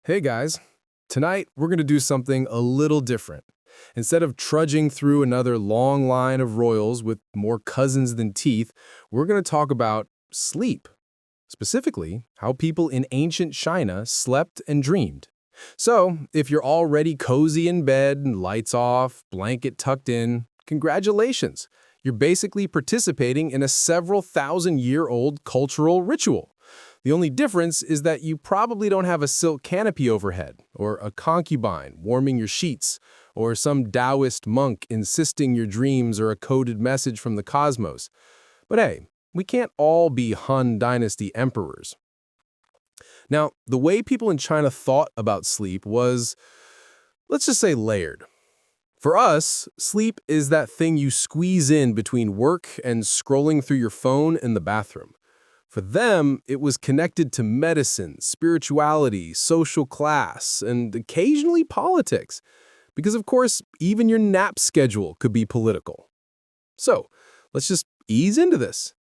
Hey guys, tonight we're going to do something a little different. Instead of trudging through another long line of royals with more cousins than teeth, we're going to talk about sleep. Specifically, how people in ancient China slept and dreamed. So, if you're already cozy in bed, lights off, blanket tucked in, congratulations. You're basically participating in a several thousand-year-old cultural ritual. The only difference is that you probably don't have a silk canopy overhead, or a concubine warming your sheets, or some Taoist monk insisting your dreams are a coded message from the cosmos. But hey, we can't all be Han Dynasty emperors. Now, the way people in China thought about sleep was, let's just say, layered. For us, sleep is that thing you squeeze in between work and scrolling through your phone in the bathroom. For them, it was connected to medicine, spirituality, social class, and occasionally politics. Because, of course, even your nap schedule could be political. So, let's just ease into this.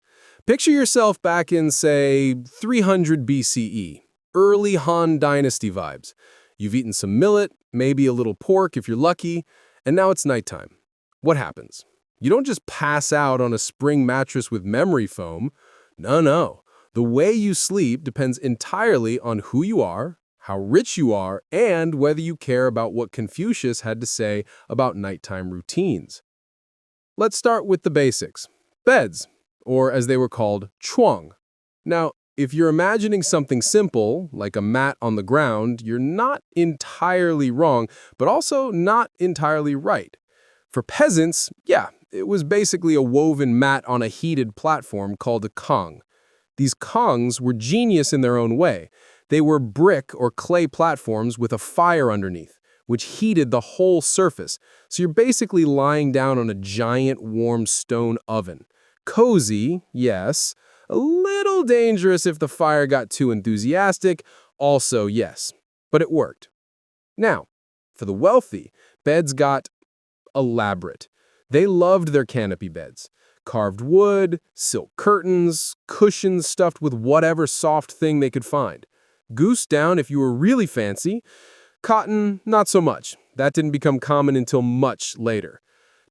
Picture yourself back in, say, 300 BCE, early Han Dynasty vibes. You've eaten some millet, maybe a little pork if you're lucky, and now it's nighttime. What happens? You don't just pass out on a spring mattress with memory foam. No. The way you sleep depends entirely on who you are, how rich you are, and whether you care about what Confucius had to say about nighttime routines. Let's start with the basics. Beds, or as they were called, chuang. Now, if you're imagining something simple, like a mat on the ground, you're not entirely wrong, but also not entirely right. For peasants, it was basically a woven mat on a heated platform called a kang. These kangs were genius in their own way. They were brick or clay platforms with a fire underneath, which heated the whole surface, so you're basically lying down on a giant warm stone oven. Cozy, yes. A little dangerous if the fire got too enthusiastic, also yes. But it worked. Now, for the wealthy, beds got elaborate. They loved their canopy beds. Carved wood, silk curtains, cushions stuffed with whatever soft thing they could find. Goose down if you were really fancy. Cotton, not so much. That didn't become common until much later.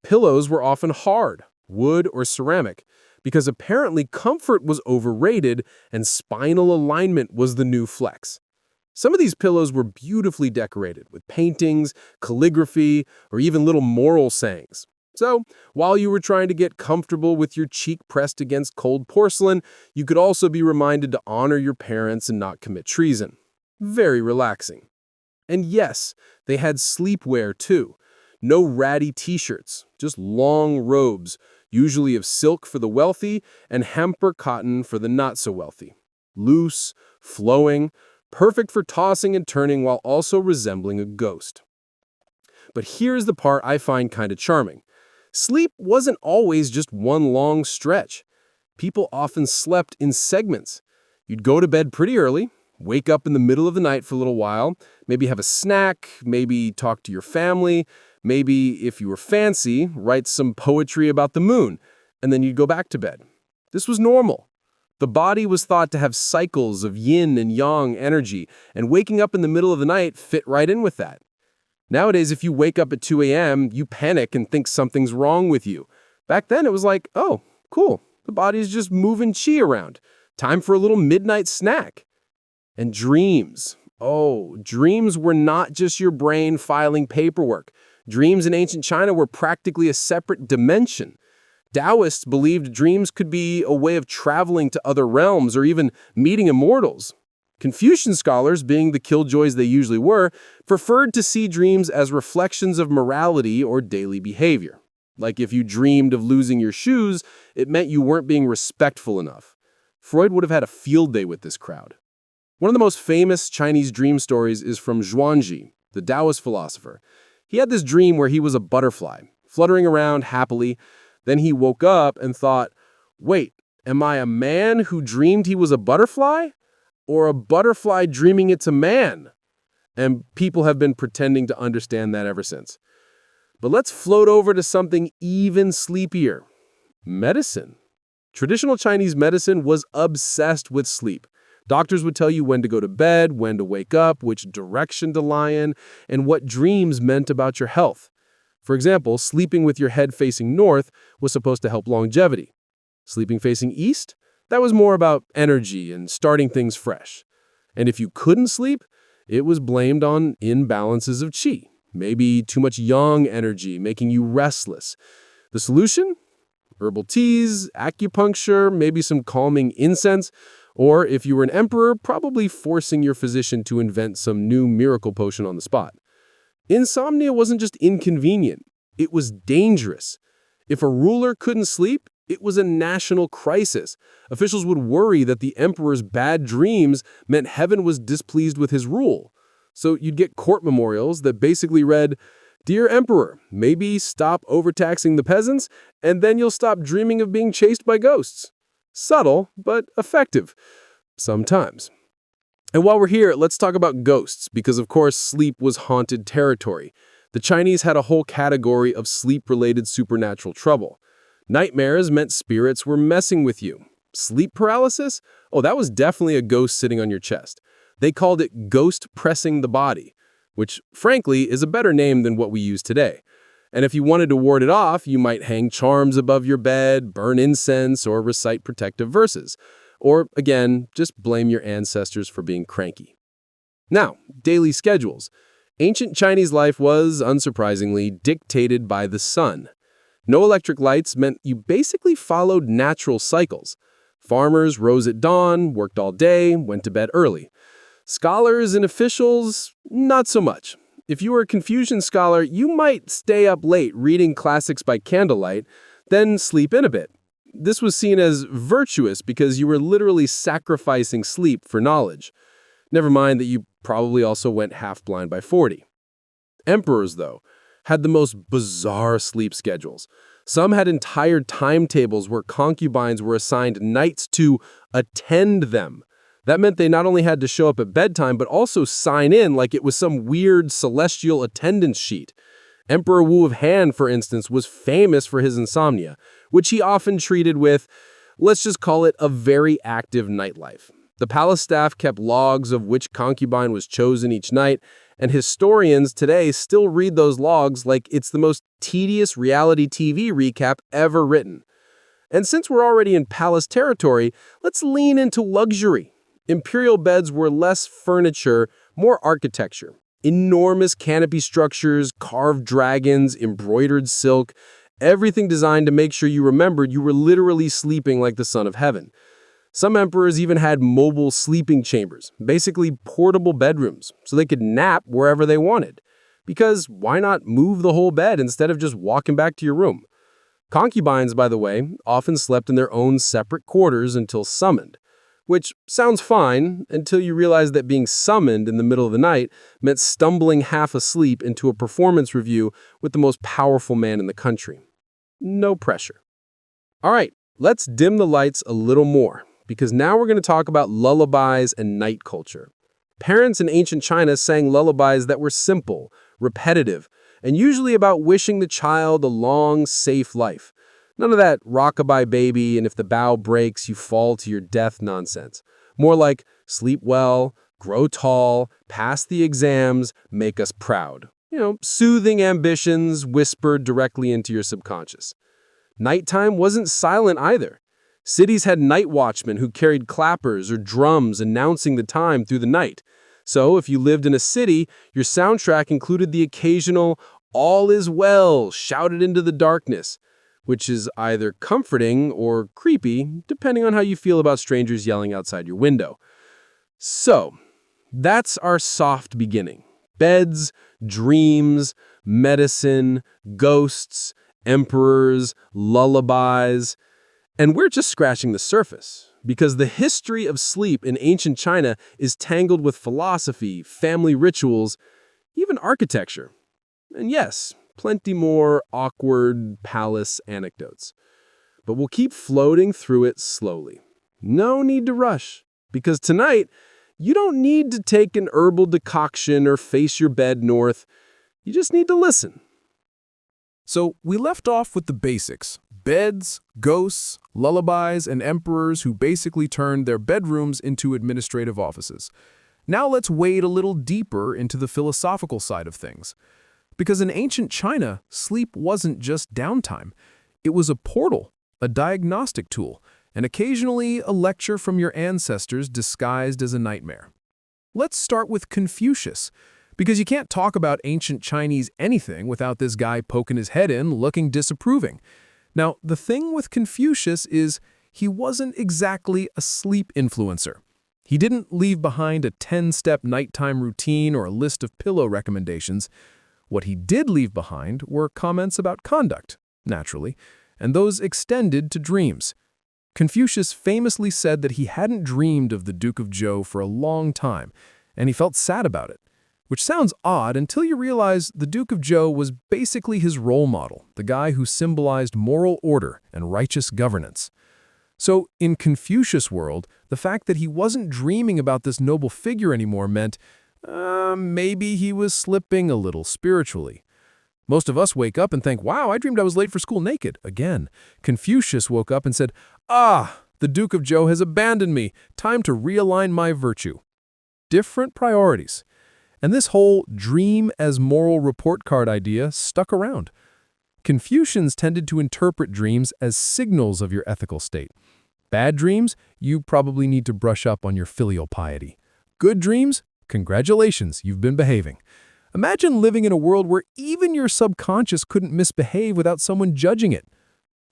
Pillows were often hard, wood or ceramic, because apparently comfort was overrated and spinal alignment was the new flex. Some of these pillows were beautifully decorated with paintings, calligraphy, or even little moral sayings. So, while you were trying to get comfortable with your cheek pressed against cold porcelain, you could also be reminded to honor your parents and not commit treason. Very relaxing. And yes, they had sleepwear too. No ratty t-shirts, just long robes, usually of silk for the wealthy and hemp or cotton for the not-so-wealthy. Loose, flowing, perfect for tossing and turning while also resembling a ghost. But here's the part I find kind of charming. Sleep wasn't always just one long stretch. People often slept in segments. You'd go to bed pretty early, wake up in the middle of the night for a little while, maybe have a snack, maybe talk to your family, maybe, if you were fancy, write some poetry about the moon, and then you'd go back to bed. This was normal. The body was thought to have cycles of yin and yang energy, and waking up in the middle of the night fit right in with that. Nowadays, if you wake up at 2 a.m., you panic and think something's wrong with you. Back then, it was like, oh, cool, the body's just moving chi around. Time for a little midnight snack. And dreams. Oh, dreams were not just your brain filing paperwork. Dreams in ancient China were practically a separate dimension. Taoists believed dreams could be a way of traveling to other realms or even meeting immortals. Confucian scholars, being the killjoys they usually were, preferred to see dreams as reflections of morality or daily behavior. Like if you dreamed of losing your shoes, it meant you weren't being respectful enough. Freud would have had a field day with this crowd. One of the most famous Chinese dream stories is from Zhuangzi, the Taoist philosopher. He had this dream where he was a butterfly, fluttering around happily. Then he woke up and thought, wait, am I a man who dreamed he was a butterfly? Or a butterfly dreaming it's a man? And people have been pretending to understand that ever since. But let's float over to something even sleepier. Medicine. Traditional Chinese medicine was obsessed with sleep. Doctors would tell you when to go to bed, when to wake up, which direction to lie in, and what dreams meant about your health. For example, sleeping with your head facing north was supposed to help longevity. Sleeping facing east? That was more about energy and starting things fresh. And if you couldn't sleep, it was blamed on imbalances of qi, maybe too much yang energy making you restless. The solution? Herbal teas, acupuncture, maybe some calming incense, or if you were an emperor, probably forcing your physician to invent some new miracle potion on the spot. Insomnia wasn't just inconvenient, it was dangerous. If a ruler couldn't sleep, it was a national crisis. Officials would worry that the emperor's bad dreams meant heaven was displeased with his rule. So you'd get court memorials that basically read, "Dear Emperor, maybe stop overtaxing the peasants, and then you'll stop dreaming of being chased by ghosts." Subtle, but effective. Sometimes. And while we're here, let's talk about ghosts, because of course sleep was haunted territory. The Chinese had a whole category of sleep-related supernatural trouble. Nightmares meant spirits were messing with you. Sleep paralysis? Oh, that was definitely a ghost sitting on your chest. They called it ghost pressing the body, which, frankly, is a better name than what we use today. And if you wanted to ward it off, you might hang charms above your bed, burn incense, or recite protective verses. Or, again, just blame your ancestors for being cranky. Now, daily schedules. Ancient Chinese life was, unsurprisingly, dictated by the sun. No electric lights meant you basically followed natural cycles. Farmers rose at dawn, worked all day, went to bed early. Scholars and officials, not so much. If you were a Confucian scholar, you might stay up late reading classics by candlelight, then sleep in a bit. This was seen as virtuous because you were literally sacrificing sleep for knowledge. Never mind that you probably also went half-blind by 40. Emperors, though, had the most bizarre sleep schedules. Some had entire timetables where concubines were assigned nights to attend them. That meant they not only had to show up at bedtime, but also sign in like it was some weird celestial attendance sheet. Emperor Wu of Han, for instance, was famous for his insomnia, which he often treated with, let's just call it, a very active nightlife. The palace staff kept logs of which concubine was chosen each night, and historians today still read those logs like it's the most tedious reality TV recap ever written. And since we're already in palace territory, let's lean into luxury. Imperial beds were less furniture, more architecture. Enormous canopy structures, carved dragons, embroidered silk, everything designed to make sure you remembered you were literally sleeping like the son of heaven. Some emperors even had mobile sleeping chambers, basically portable bedrooms, so they could nap wherever they wanted. Because why not move the whole bed instead of just walking back to your room? Concubines, by the way, often slept in their own separate quarters until summoned. Which sounds fine until you realize that being summoned in the middle of the night meant stumbling half asleep into a performance review with the most powerful man in the country. No pressure. All right, let's dim the lights a little more, because now we're going to talk about lullabies and night culture. Parents in ancient China sang lullabies that were simple, repetitive, and usually about wishing the child a long, safe life. None of that rockabye baby and if the bough breaks, you fall to your death nonsense. More like sleep well, grow tall, pass the exams, make us proud. Soothing ambitions whispered directly into your subconscious. Nighttime wasn't silent either. Cities had night watchmen who carried clappers or drums announcing the time through the night. So if you lived in a city, your soundtrack included the occasional "All is well" shouted into the darkness, which is either comforting or creepy, depending on how you feel about strangers yelling outside your window. So, that's our soft beginning. Beds, dreams, medicine, ghosts, emperors, lullabies. And we're just scratching the surface, because the history of sleep in ancient China is tangled with philosophy, family rituals, even architecture. And yes, plenty more awkward palace anecdotes. But we'll keep floating through it slowly. No need to rush, because tonight, you don't need to take an herbal decoction or face your bed north. You just need to listen. So we left off with the basics: beds, ghosts, lullabies, and emperors who basically turned their bedrooms into administrative offices. Now let's wade a little deeper into the philosophical side of things. Because in ancient China, sleep wasn't just downtime. It was a portal, a diagnostic tool, and occasionally a lecture from your ancestors disguised as a nightmare. Let's start with Confucius, because you can't talk about ancient Chinese anything without this guy poking his head in, looking disapproving. Now, the thing with Confucius is he wasn't exactly a sleep influencer. He didn't leave behind a 10-step nighttime routine or a list of pillow recommendations. What he did leave behind were comments about conduct, naturally, and those extended to dreams. Confucius famously said that he hadn't dreamed of the Duke of Zhou for a long time, and he felt sad about it. Which sounds odd until you realize the Duke of Zhou was basically his role model, the guy who symbolized moral order and righteous governance. So, in Confucius' world, the fact that he wasn't dreaming about this noble figure anymore meant maybe he was slipping a little spiritually. Most of us wake up and think, wow, I dreamed I was late for school naked. Again, Confucius woke up and said, the Duke of Zhou has abandoned me. Time to realign my virtue. Different priorities. And this whole dream as moral report card idea stuck around. Confucians tended to interpret dreams as signals of your ethical state. Bad dreams, you probably need to brush up on your filial piety. Good dreams, congratulations, you've been behaving. Imagine living in a world where even your subconscious couldn't misbehave without someone judging it.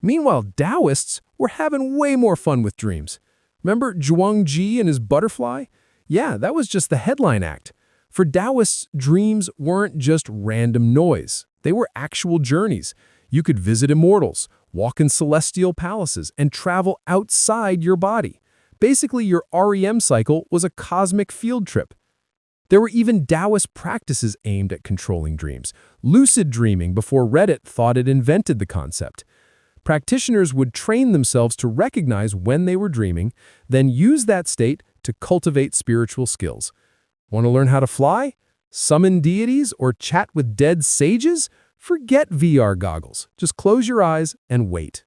Meanwhile, Taoists were having way more fun with dreams. Remember Zhuangzi and his butterfly? Yeah, that was just the headline act. For Taoists, dreams weren't just random noise. They were actual journeys. You could visit immortals, walk in celestial palaces, and travel outside your body. Basically, your REM cycle was a cosmic field trip. There were even Taoist practices aimed at controlling dreams. Lucid dreaming before Reddit thought it invented the concept. Practitioners would train themselves to recognize when they were dreaming, then use that state to cultivate spiritual skills. Want to learn how to fly? Summon deities or chat with dead sages? Forget VR goggles. Just close your eyes and wait.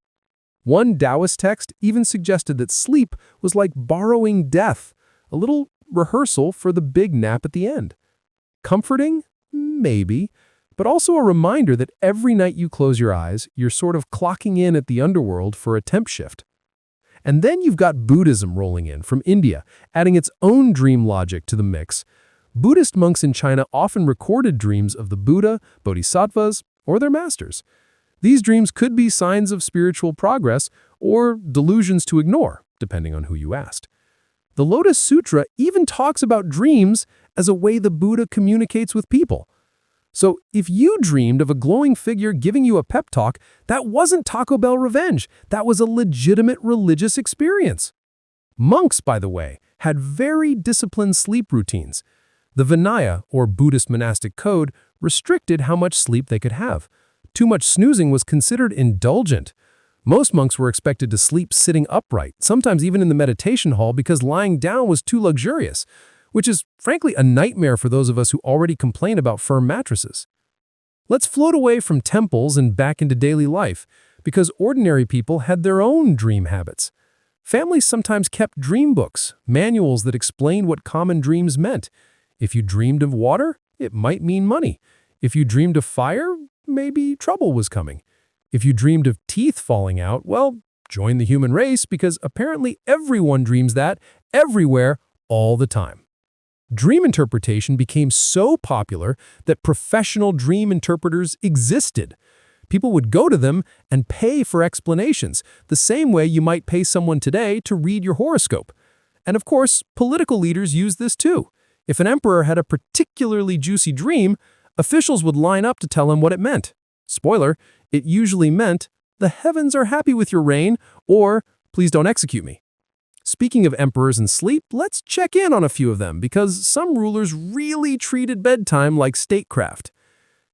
One Taoist text even suggested that sleep was like borrowing death, a little rehearsal for the big nap at the end. Comforting? Maybe. But also a reminder that every night you close your eyes, you're sort of clocking in at the underworld for a temp shift. And then you've got Buddhism rolling in from India, adding its own dream logic to the mix. Buddhist monks in China often recorded dreams of the Buddha, bodhisattvas, or their masters. These dreams could be signs of spiritual progress or delusions to ignore, depending on who you asked. The Lotus Sutra even talks about dreams as a way the Buddha communicates with people. So if you dreamed of a glowing figure giving you a pep talk, that wasn't Taco Bell revenge. That was a legitimate religious experience. Monks, by the way, had very disciplined sleep routines. The Vinaya, or Buddhist monastic code, restricted how much sleep they could have. Too much snoozing was considered indulgent. Most monks were expected to sleep sitting upright, sometimes even in the meditation hall because lying down was too luxurious, which is frankly a nightmare for those of us who already complain about firm mattresses. Let's float away from temples and back into daily life, because ordinary people had their own dream habits. Families sometimes kept dream books, manuals that explained what common dreams meant. If you dreamed of water, it might mean money. If you dreamed of fire, maybe trouble was coming. If you dreamed of teeth falling out, well, join the human race because apparently everyone dreams that, everywhere, all the time. Dream interpretation became so popular that professional dream interpreters existed. People would go to them and pay for explanations, the same way you might pay someone today to read your horoscope. And of course, political leaders use this too. If an emperor had a particularly juicy dream, officials would line up to tell him what it meant. Spoiler, it usually meant, the heavens are happy with your reign, or please don't execute me. Speaking of emperors and sleep, let's check in on a few of them because some rulers really treated bedtime like statecraft.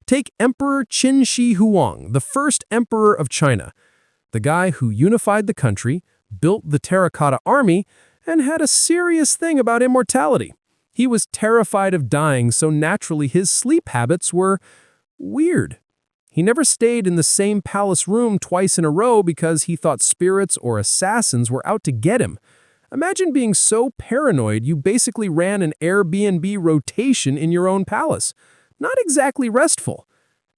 Take Emperor Qin Shi Huang, the first emperor of China, the guy who unified the country, built the terracotta army, and had a serious thing about immortality. He was terrified of dying, so naturally his sleep habits were weird. He never stayed in the same palace room twice in a row because he thought spirits or assassins were out to get him. Imagine being so paranoid you basically ran an Airbnb rotation in your own palace. Not exactly restful.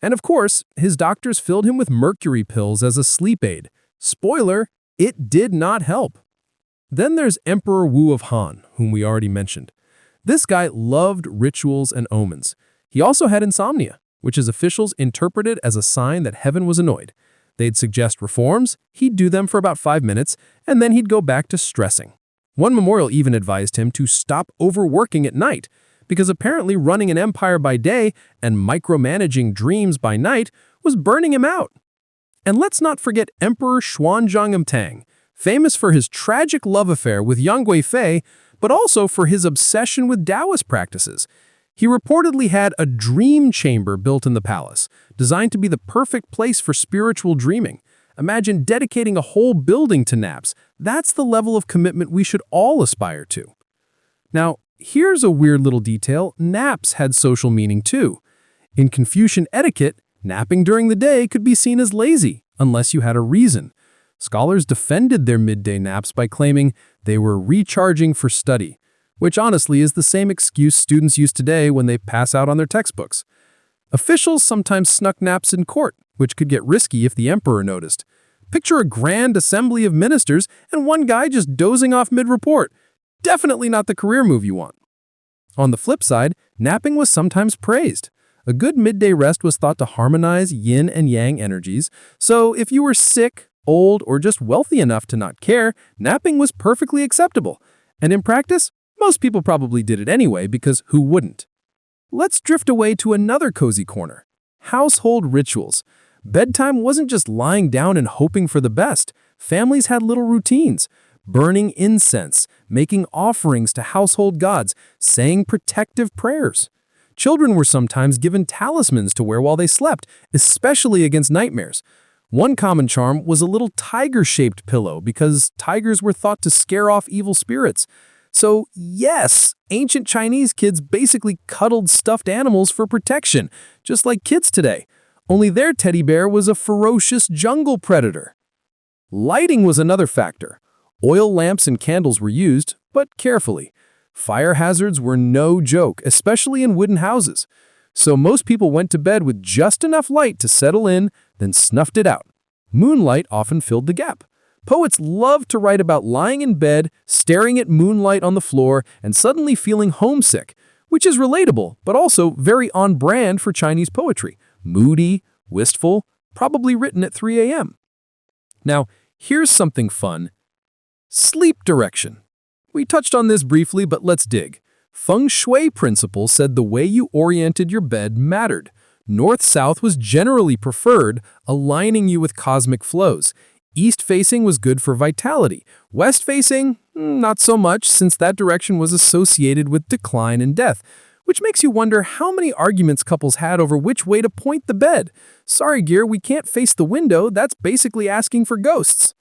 And of course, his doctors filled him with mercury pills as a sleep aid. Spoiler, it did not help. Then there's Emperor Wu of Han, whom we already mentioned. This guy loved rituals and omens. He also had insomnia, which his officials interpreted as a sign that heaven was annoyed. They'd suggest reforms, he'd do them for about 5 minutes, and then he'd go back to stressing. One memorial even advised him to stop overworking at night, because apparently running an empire by day and micromanaging dreams by night was burning him out. And let's not forget Emperor Xuanzang Tang, famous for his tragic love affair with Yang Guifei, but also for his obsession with Taoist practices. He reportedly had a dream chamber built in the palace, designed to be the perfect place for spiritual dreaming. Imagine dedicating a whole building to naps. That's the level of commitment we should all aspire to. Now, here's a weird little detail. Naps had social meaning too. In Confucian etiquette, napping during the day could be seen as lazy, unless you had a reason. Scholars defended their midday naps by claiming they were recharging for study, which honestly is the same excuse students use today when they pass out on their textbooks. Officials sometimes snuck naps in court, which could get risky if the emperor noticed. Picture a grand assembly of ministers and one guy just dozing off mid-report. Definitely not the career move you want. On the flip side, napping was sometimes praised. A good midday rest was thought to harmonize yin and yang energies, so if you were sick, old, or just wealthy enough to not care, napping was perfectly acceptable. And in practice, most people probably did it anyway because who wouldn't? Let's drift away to another cozy corner. Household rituals. Bedtime wasn't just lying down and hoping for the best. Families had little routines. Burning incense, making offerings to household gods, saying protective prayers. Children were sometimes given talismans to wear while they slept, especially against nightmares. One common charm was a little tiger-shaped pillow because tigers were thought to scare off evil spirits. So yes, ancient Chinese kids basically cuddled stuffed animals for protection, just like kids today. Only their teddy bear was a ferocious jungle predator. Lighting was another factor. Oil lamps and candles were used, but carefully. Fire hazards were no joke, especially in wooden houses. So most people went to bed with just enough light to settle in, then snuffed it out. Moonlight often filled the gap. Poets loved to write about lying in bed, staring at moonlight on the floor, and suddenly feeling homesick, which is relatable, but also very on brand for Chinese poetry. Moody, wistful, probably written at 3 a.m. Now, here's something fun. Sleep direction. We touched on this briefly, but let's dig. Feng Shui principle said the way you oriented your bed mattered. North-south was generally preferred, aligning you with cosmic flows. East-facing was good for vitality. West-facing, not so much, since that direction was associated with decline and death, which makes you wonder how many arguments couples had over which way to point the bed. Sorry, Gear, we can't face the window. That's basically asking for ghosts.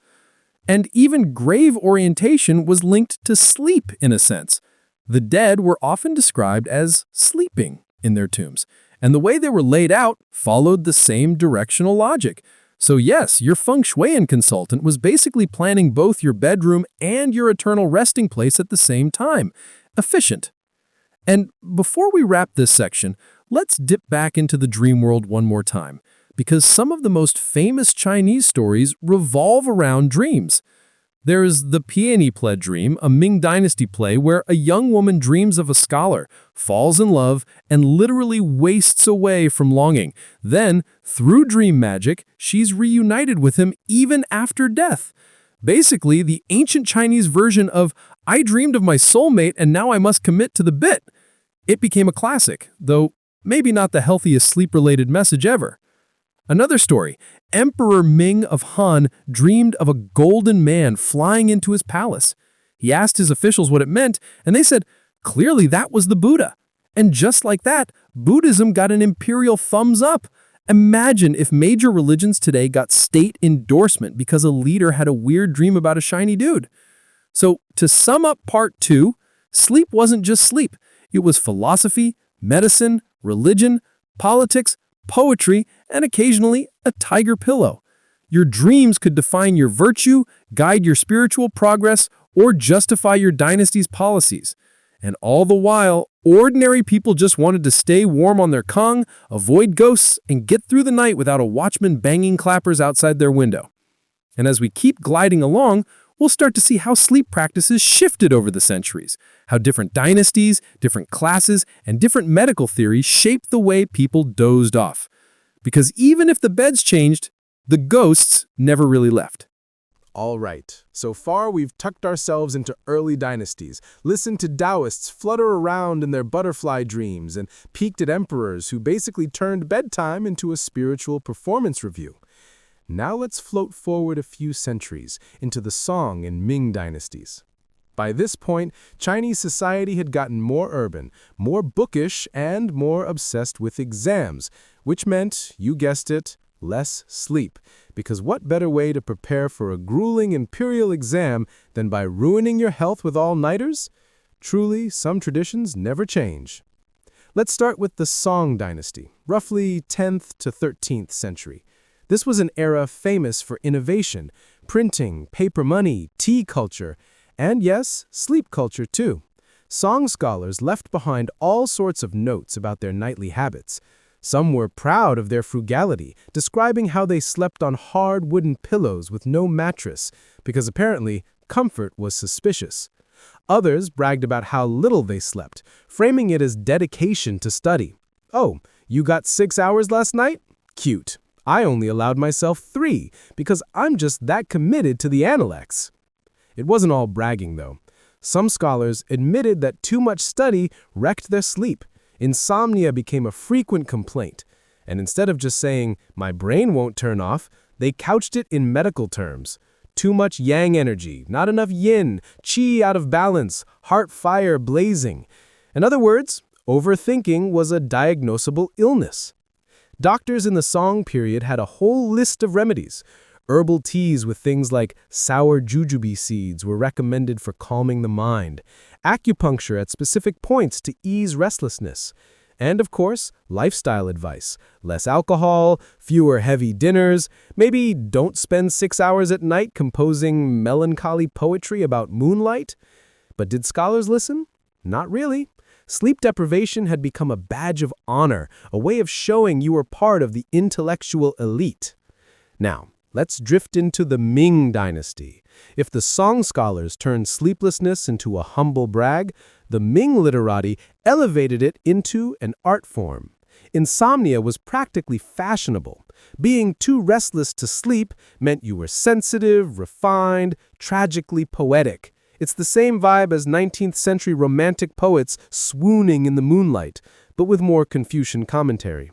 And even grave orientation was linked to sleep in a sense. The dead were often described as sleeping in their tombs, and the way they were laid out followed the same directional logic. So yes, your feng shuian consultant was basically planning both your bedroom and your eternal resting place at the same time. Efficient. And before we wrap this section, let's dip back into the dream world one more time, because some of the most famous Chinese stories revolve around dreams. There is the Peony Play Dream, a Ming Dynasty play where a young woman dreams of a scholar, falls in love, and literally wastes away from longing. Then, through dream magic, she's reunited with him even after death. Basically, the ancient Chinese version of, I dreamed of my soulmate and now I must commit to the bit. It became a classic, though maybe not the healthiest sleep-related message ever. Another story, Emperor Ming of Han dreamed of a golden man flying into his palace. He asked his officials what it meant, and they said, clearly that was the Buddha. And just like that, Buddhism got an imperial thumbs up. Imagine if major religions today got state endorsement because a leader had a weird dream about a shiny dude. So to sum up part 2, sleep wasn't just sleep. It was philosophy, medicine, religion, politics, poetry, and occasionally a tiger pillow. Your dreams could define your virtue, guide your spiritual progress, or justify your dynasty's policies. And all the while, ordinary people just wanted to stay warm on their kong, avoid ghosts, and get through the night without a watchman banging clappers outside their window. And as we keep gliding along, we'll start to see how sleep practices shifted over the centuries, how different dynasties, different classes, and different medical theories shaped the way people dozed off. Because even if the beds changed, the ghosts never really left. All right, so far we've tucked ourselves into early dynasties, listened to Taoists flutter around in their butterfly dreams, and peeked at emperors who basically turned bedtime into a spiritual performance review. Now let's float forward a few centuries into the Song and Ming dynasties. By this point, Chinese society had gotten more urban, more bookish, and more obsessed with exams, which meant, you guessed it, less sleep. Because what better way to prepare for a grueling imperial exam than by ruining your health with all-nighters? Truly, some traditions never change. Let's start with the Song dynasty, roughly 10th to 13th century. This was an era famous for innovation, printing, paper money, tea culture, and yes, sleep culture too. Song scholars left behind all sorts of notes about their nightly habits. Some were proud of their frugality, describing how they slept on hard wooden pillows with no mattress, because apparently comfort was suspicious. Others bragged about how little they slept, framing it as dedication to study. Oh, you got 6 hours last night? Cute. I only allowed myself 3, because I'm just that committed to the Analects. It wasn't all bragging, though. Some scholars admitted that too much study wrecked their sleep. Insomnia became a frequent complaint, and instead of just saying, "my brain won't turn off," they couched it in medical terms. Too much yang energy, not enough yin, qi out of balance, heart fire blazing. In other words, overthinking was a diagnosable illness. Doctors in the Song period had a whole list of remedies. Herbal teas with things like sour jujube seeds were recommended for calming the mind, acupuncture at specific points to ease restlessness, and of course, lifestyle advice. Less alcohol, fewer heavy dinners, maybe don't spend 6 hours at night composing melancholy poetry about moonlight. But did scholars listen? Not really. Sleep deprivation had become a badge of honor, a way of showing you were part of the intellectual elite. Now, let's drift into the Ming dynasty. If the Song scholars turned sleeplessness into a humble brag, the Ming literati elevated it into an art form. Insomnia was practically fashionable. Being too restless to sleep meant you were sensitive, refined, tragically poetic. It's the same vibe as 19th century romantic poets swooning in the moonlight, but with more Confucian commentary.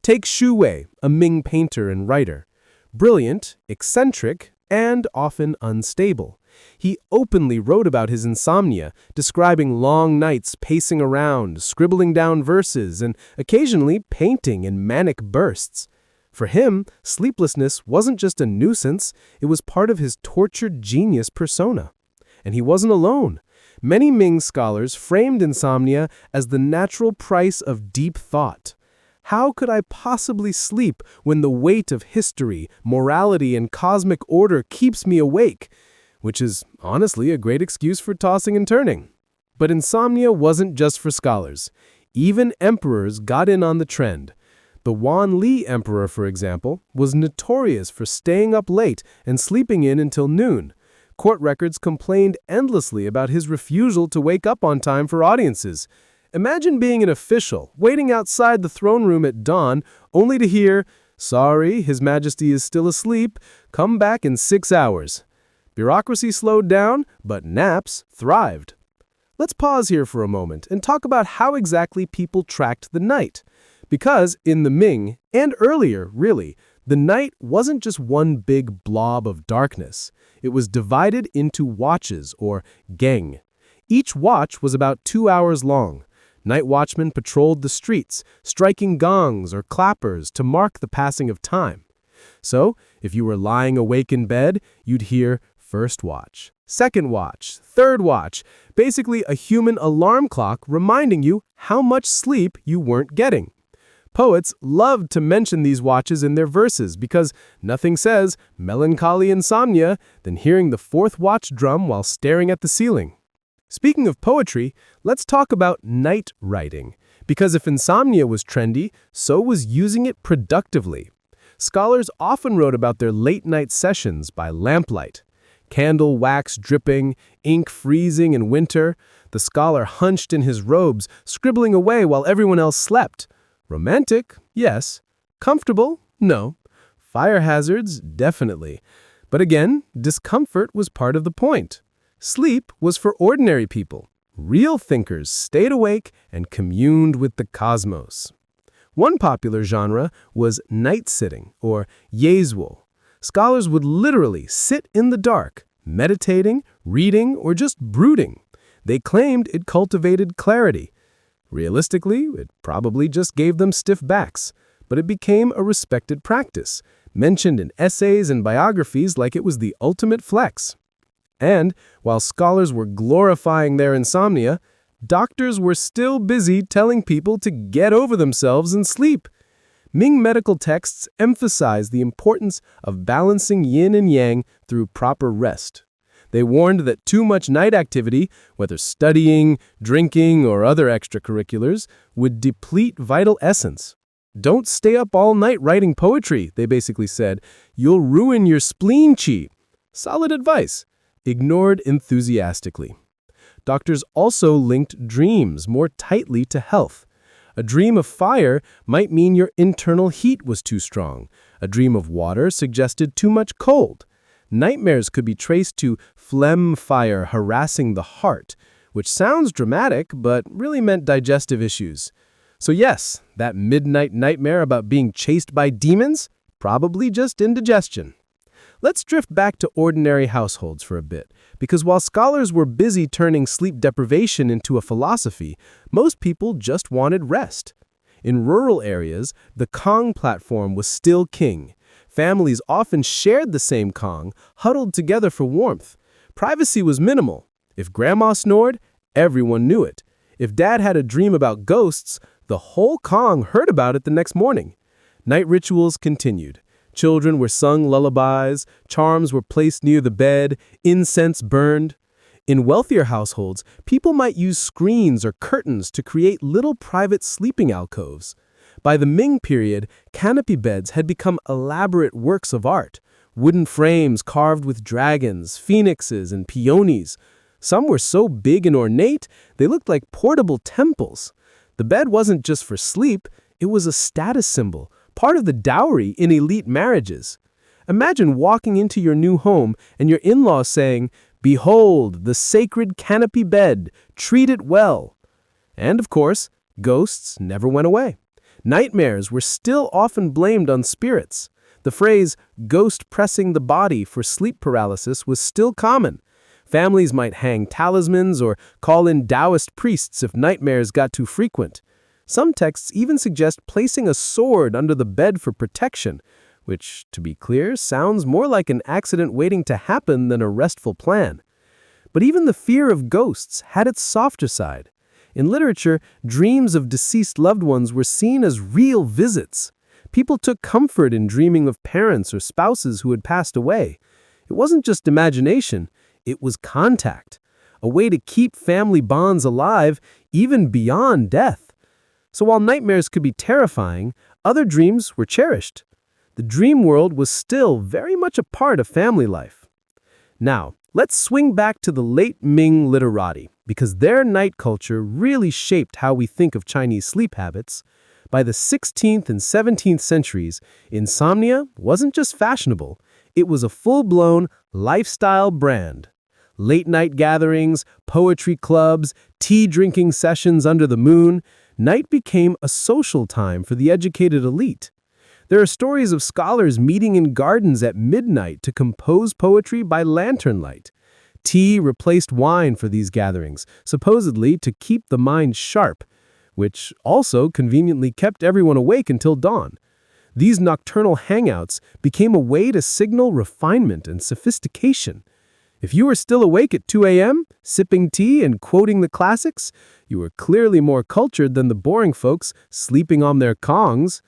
Take Xu Wei, a Ming painter and writer. Brilliant, eccentric, and often unstable. He openly wrote about his insomnia, describing long nights pacing around, scribbling down verses, and occasionally painting in manic bursts. For him, sleeplessness wasn't just a nuisance, it was part of his tortured genius persona. And he wasn't alone. Many Ming scholars framed insomnia as the natural price of deep thought. How could I possibly sleep when the weight of history, morality, and cosmic order keeps me awake? Which is honestly a great excuse for tossing and turning. But insomnia wasn't just for scholars. Even emperors got in on the trend. The Wanli Emperor, for example, was notorious for staying up late and sleeping in until noon. Court records complained endlessly about his refusal to wake up on time for audiences. Imagine being an official, waiting outside the throne room at dawn, only to hear, "Sorry, His Majesty is still asleep. Come back in 6 hours." Bureaucracy slowed down, but naps thrived. Let's pause here for a moment and talk about how exactly people tracked the night. Because in the Ming, and earlier, really, the night wasn't just one big blob of darkness. It was divided into watches, or geng. Each watch was about 2 hours long. Night watchmen patrolled the streets, striking gongs or clappers to mark the passing of time. So, if you were lying awake in bed, you'd hear first watch, second watch, third watch, basically a human alarm clock reminding you how much sleep you weren't getting. Poets loved to mention these watches in their verses because nothing says melancholy insomnia than hearing the fourth watch drum while staring at the ceiling. Speaking of poetry, let's talk about night writing, because if insomnia was trendy, so was using it productively. Scholars often wrote about their late-night sessions by lamplight. Candle wax dripping, ink freezing in winter, the scholar hunched in his robes, scribbling away while everyone else slept. Romantic? Yes. Comfortable? No. Fire hazards? Definitely. But again, discomfort was part of the point. Sleep was for ordinary people. Real thinkers stayed awake and communed with the cosmos. One popular genre was night-sitting, or yezhuo. Scholars would literally sit in the dark, meditating, reading, or just brooding. They claimed it cultivated clarity. Realistically, it probably just gave them stiff backs, but it became a respected practice, mentioned in essays and biographies like it was the ultimate flex. And while scholars were glorifying their insomnia, doctors were still busy telling people to get over themselves and sleep. Ming medical texts emphasize the importance of balancing yin and yang through proper rest. They warned that too much night activity, whether studying, drinking, or other extracurriculars, would deplete vital essence. Don't stay up all night writing poetry, they basically said. You'll ruin your spleen qi. Solid advice, ignored enthusiastically. Doctors also linked dreams more tightly to health. A dream of fire might mean your internal heat was too strong. A dream of water suggested too much cold. Nightmares could be traced to phlegm fire harassing the heart, which sounds dramatic but really meant digestive issues. So yes, that midnight nightmare about being chased by demons? Probably just indigestion. Let's drift back to ordinary households for a bit, because while scholars were busy turning sleep deprivation into a philosophy, most people just wanted rest. In rural areas, the Kong platform was still king. Families often shared the same Kong, huddled together for warmth. Privacy was minimal. If grandma snored, everyone knew it. If dad had a dream about ghosts, the whole Kong heard about it the next morning. Night rituals continued. Children were sung lullabies, charms were placed near the bed, incense burned. In wealthier households, people might use screens or curtains to create little private sleeping alcoves. By the Ming period, canopy beds had become elaborate works of art. Wooden frames carved with dragons, phoenixes, and peonies. Some were so big and ornate, they looked like portable temples. The bed wasn't just for sleep, it was a status symbol, part of the dowry in elite marriages. Imagine walking into your new home and your in-laws saying, "Behold, the sacred canopy bed, treat it well." And of course, ghosts never went away. Nightmares were still often blamed on spirits. The phrase, ghost pressing the body for sleep paralysis was still common. Families might hang talismans or call in Taoist priests if nightmares got too frequent. Some texts even suggest placing a sword under the bed for protection, which, to be clear, sounds more like an accident waiting to happen than a restful plan. But even the fear of ghosts had its softer side. In literature, dreams of deceased loved ones were seen as real visits. People took comfort in dreaming of parents or spouses who had passed away. It wasn't just imagination, it was contact, a way to keep family bonds alive even beyond death. So while nightmares could be terrifying, other dreams were cherished. The dream world was still very much a part of family life. Now, let's swing back to the late Ming literati, because their night culture really shaped how we think of Chinese sleep habits. By the 16th and 17th centuries, insomnia wasn't just fashionable, it was a full-blown lifestyle brand. Late-night gatherings, poetry clubs, tea-drinking sessions under the moon, night became a social time for the educated elite. There are stories of scholars meeting in gardens at midnight to compose poetry by lantern light. Tea replaced wine for these gatherings, supposedly to keep the mind sharp, which also conveniently kept everyone awake until dawn. These nocturnal hangouts became a way to signal refinement and sophistication. If you were still awake at 2 a.m., sipping tea and quoting the classics, you were clearly more cultured than the boring folks sleeping on their kongs.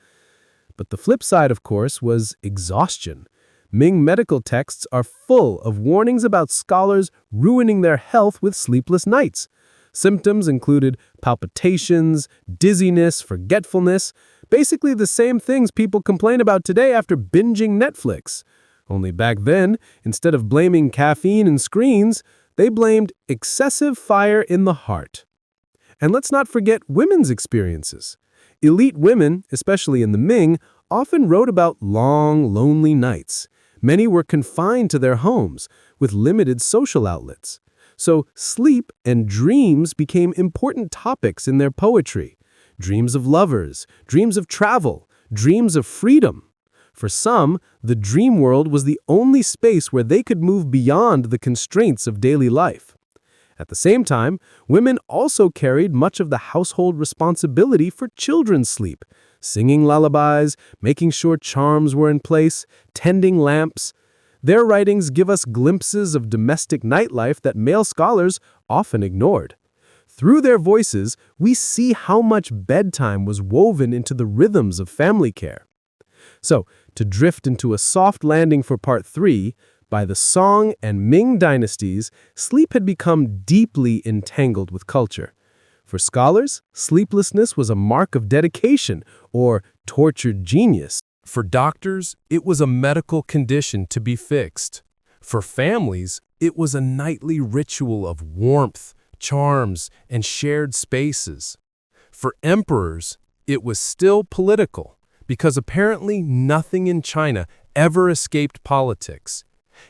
But the flip side, of course, was exhaustion. Ming medical texts are full of warnings about scholars ruining their health with sleepless nights. Symptoms included palpitations, dizziness, forgetfulness, basically the same things people complain about today after binging Netflix. Only back then, instead of blaming caffeine and screens, they blamed excessive fire in the heart. And let's not forget women's experiences. Elite women, especially in the Ming, often wrote about long, lonely nights. Many were confined to their homes, with limited social outlets. So sleep and dreams became important topics in their poetry. Dreams of lovers, dreams of travel, dreams of freedom. For some, the dream world was the only space where they could move beyond the constraints of daily life. At the same time, women also carried much of the household responsibility for children's sleep, singing lullabies, making sure charms were in place, tending lamps. Their writings give us glimpses of domestic nightlife that male scholars often ignored. Through their voices, we see how much bedtime was woven into the rhythms of family care. So, to drift into a soft landing for part 3, by the Song and Ming dynasties, sleep had become deeply entangled with culture. For scholars, sleeplessness was a mark of dedication or tortured genius. For doctors, it was a medical condition to be fixed. For families, it was a nightly ritual of warmth, charms, and shared spaces. For emperors, it was still political, because apparently nothing in China ever escaped politics.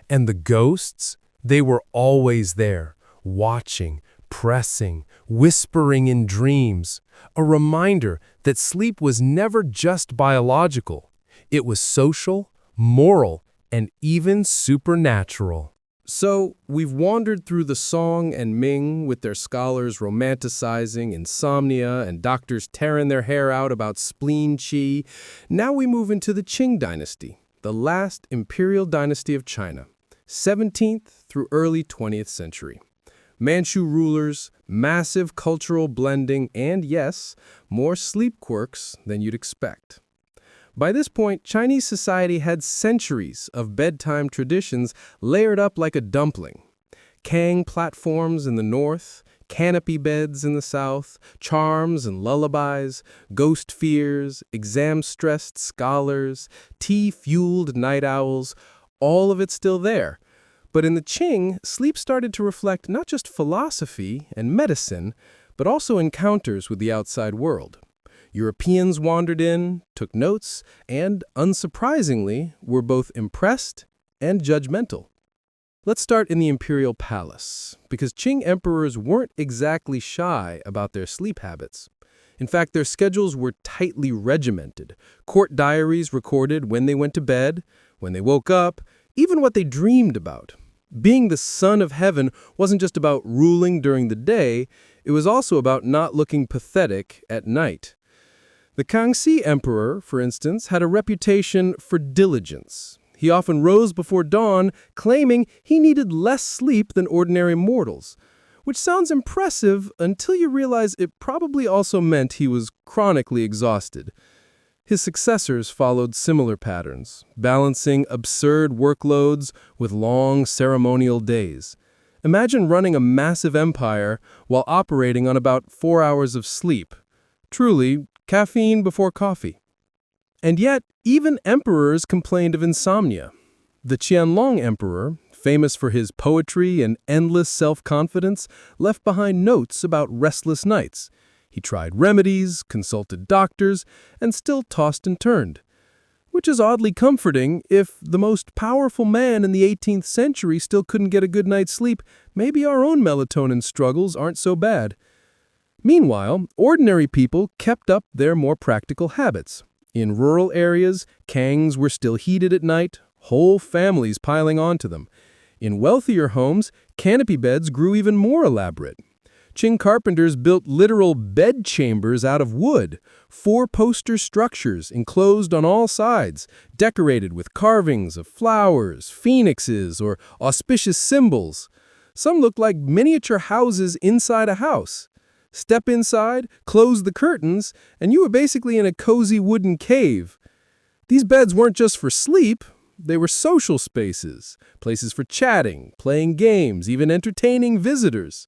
And the ghosts, they were always there, watching, pressing, whispering in dreams, a reminder that sleep was never just biological. It was social, moral, and even supernatural. So, we've wandered through the Song and Ming with their scholars romanticizing insomnia and doctors tearing their hair out about spleen qi. Now we move into the Qing dynasty, the last imperial dynasty of China, 17th through early 20th century. Manchu rulers, massive cultural blending, and yes, more sleep quirks than you'd expect. By this point, Chinese society had centuries of bedtime traditions layered up like a dumpling. Kang platforms in the north, canopy beds in the south, charms and lullabies, ghost fears, exam-stressed scholars, tea-fueled night owls, all of it still there. But in the Qing, sleep started to reflect not just philosophy and medicine, but also encounters with the outside world. Europeans wandered in, took notes, and, unsurprisingly, were both impressed and judgmental. Let's start in the imperial palace, because Qing emperors weren't exactly shy about their sleep habits. In fact, their schedules were tightly regimented. Court diaries recorded when they went to bed, when they woke up, even what they dreamed about. Being the son of heaven wasn't just about ruling during the day, it was also about not looking pathetic at night. The Kangxi emperor, for instance, had a reputation for diligence. He often rose before dawn, claiming he needed less sleep than ordinary mortals, which sounds impressive until you realize it probably also meant he was chronically exhausted. His successors followed similar patterns, balancing absurd workloads with long ceremonial days. Imagine running a massive empire while operating on about 4 hours of sleep. Truly, caffeine before coffee. And yet, even emperors complained of insomnia. The Qianlong emperor, famous for his poetry and endless self-confidence, left behind notes about restless nights. He tried remedies, consulted doctors, and still tossed and turned. Which is oddly comforting. If the most powerful man in the 18th century still couldn't get a good night's sleep, maybe our own melatonin struggles aren't so bad. Meanwhile, ordinary people kept up their more practical habits. In rural areas, kangs were still heated at night, whole families piling onto them. In wealthier homes, canopy beds grew even more elaborate. Qing carpenters built literal bed chambers out of wood, four-poster structures enclosed on all sides, decorated with carvings of flowers, phoenixes, or auspicious symbols. Some looked like miniature houses inside a house. Step inside, close the curtains, and you were basically in a cozy wooden cave. These beds weren't just for sleep. They were social spaces, places for chatting, playing games, even entertaining visitors.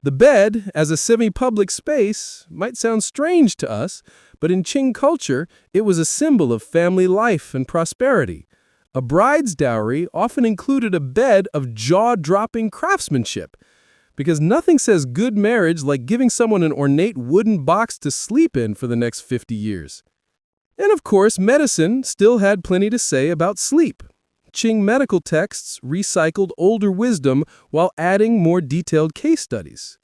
The bed, as a semi-public space, might sound strange to us, but in Qing culture, it was a symbol of family life and prosperity. A bride's dowry often included a bed of jaw-dropping craftsmanship, because nothing says good marriage like giving someone an ornate wooden box to sleep in for the next 50 years. And of course, medicine still had plenty to say about sleep. Qing medical texts recycled older wisdom while adding more detailed case studies.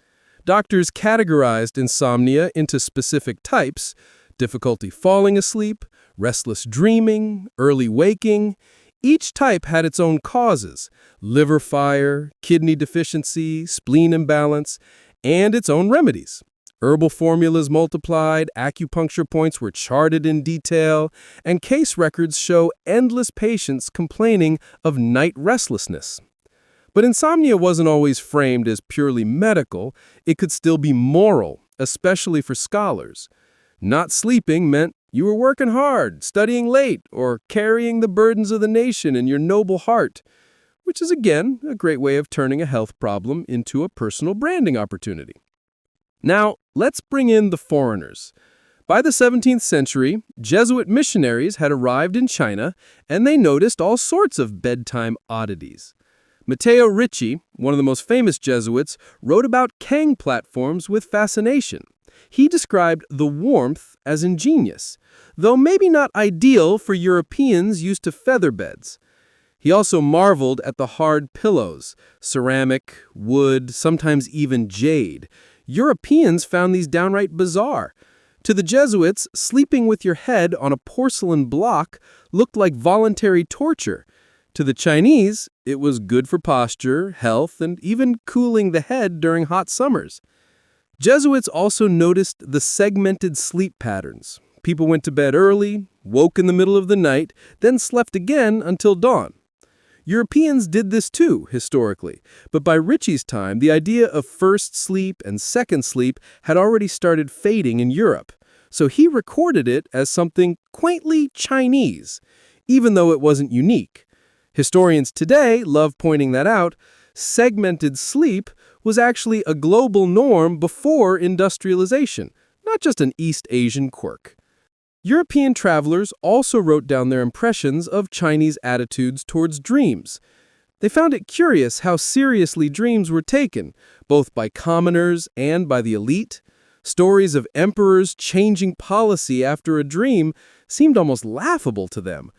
Doctors categorized insomnia into specific types: difficulty falling asleep, restless dreaming, early waking. Each type had its own causes: liver fire, kidney deficiency, spleen imbalance, and its own remedies. Herbal formulas multiplied, acupuncture points were charted in detail, and case records show endless patients complaining of night restlessness. But insomnia wasn't always framed as purely medical. It could still be moral, especially for scholars. Not sleeping meant you were working hard, studying late, or carrying the burdens of the nation in your noble heart, which is, again, a great way of turning a health problem into a personal branding opportunity. Now, let's bring in the foreigners. By the 17th century, Jesuit missionaries had arrived in China, and they noticed all sorts of bedtime oddities. Matteo Ricci, one of the most famous Jesuits, wrote about Kang platforms with fascination. He described the warmth as ingenious, though maybe not ideal for Europeans used to feather beds. He also marveled at the hard pillows, ceramic, wood, sometimes even jade. Europeans found these downright bizarre. To the Jesuits, sleeping with your head on a porcelain block looked like voluntary torture. To the Chinese, it was good for posture, health, and even cooling the head during hot summers. Jesuits also noticed the segmented sleep patterns. People went to bed early, woke in the middle of the night, then slept again until dawn. Europeans did this too, historically, but by Ricci's time, the idea of first sleep and second sleep had already started fading in Europe, so he recorded it as something quaintly Chinese, even though it wasn't unique. Historians today love pointing that out. Segmented sleep was actually a global norm before industrialization, not just an East Asian quirk. European travelers also wrote down their impressions of Chinese attitudes towards dreams. They found it curious how seriously dreams were taken, both by commoners and by the elite. Stories of emperors changing policy after a dream seemed almost laughable to them.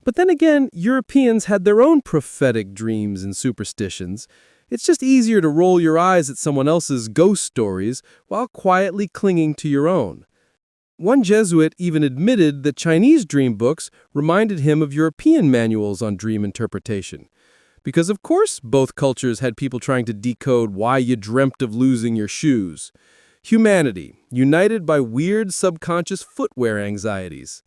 But then again, Europeans had their own prophetic dreams and superstitions. It's just easier to roll your eyes at someone else's ghost stories while quietly clinging to your own. One Jesuit even admitted that Chinese dream books reminded him of European manuals on dream interpretation. Because, of course, both cultures had people trying to decode why you dreamt of losing your shoes. Humanity, united by weird subconscious footwear anxieties.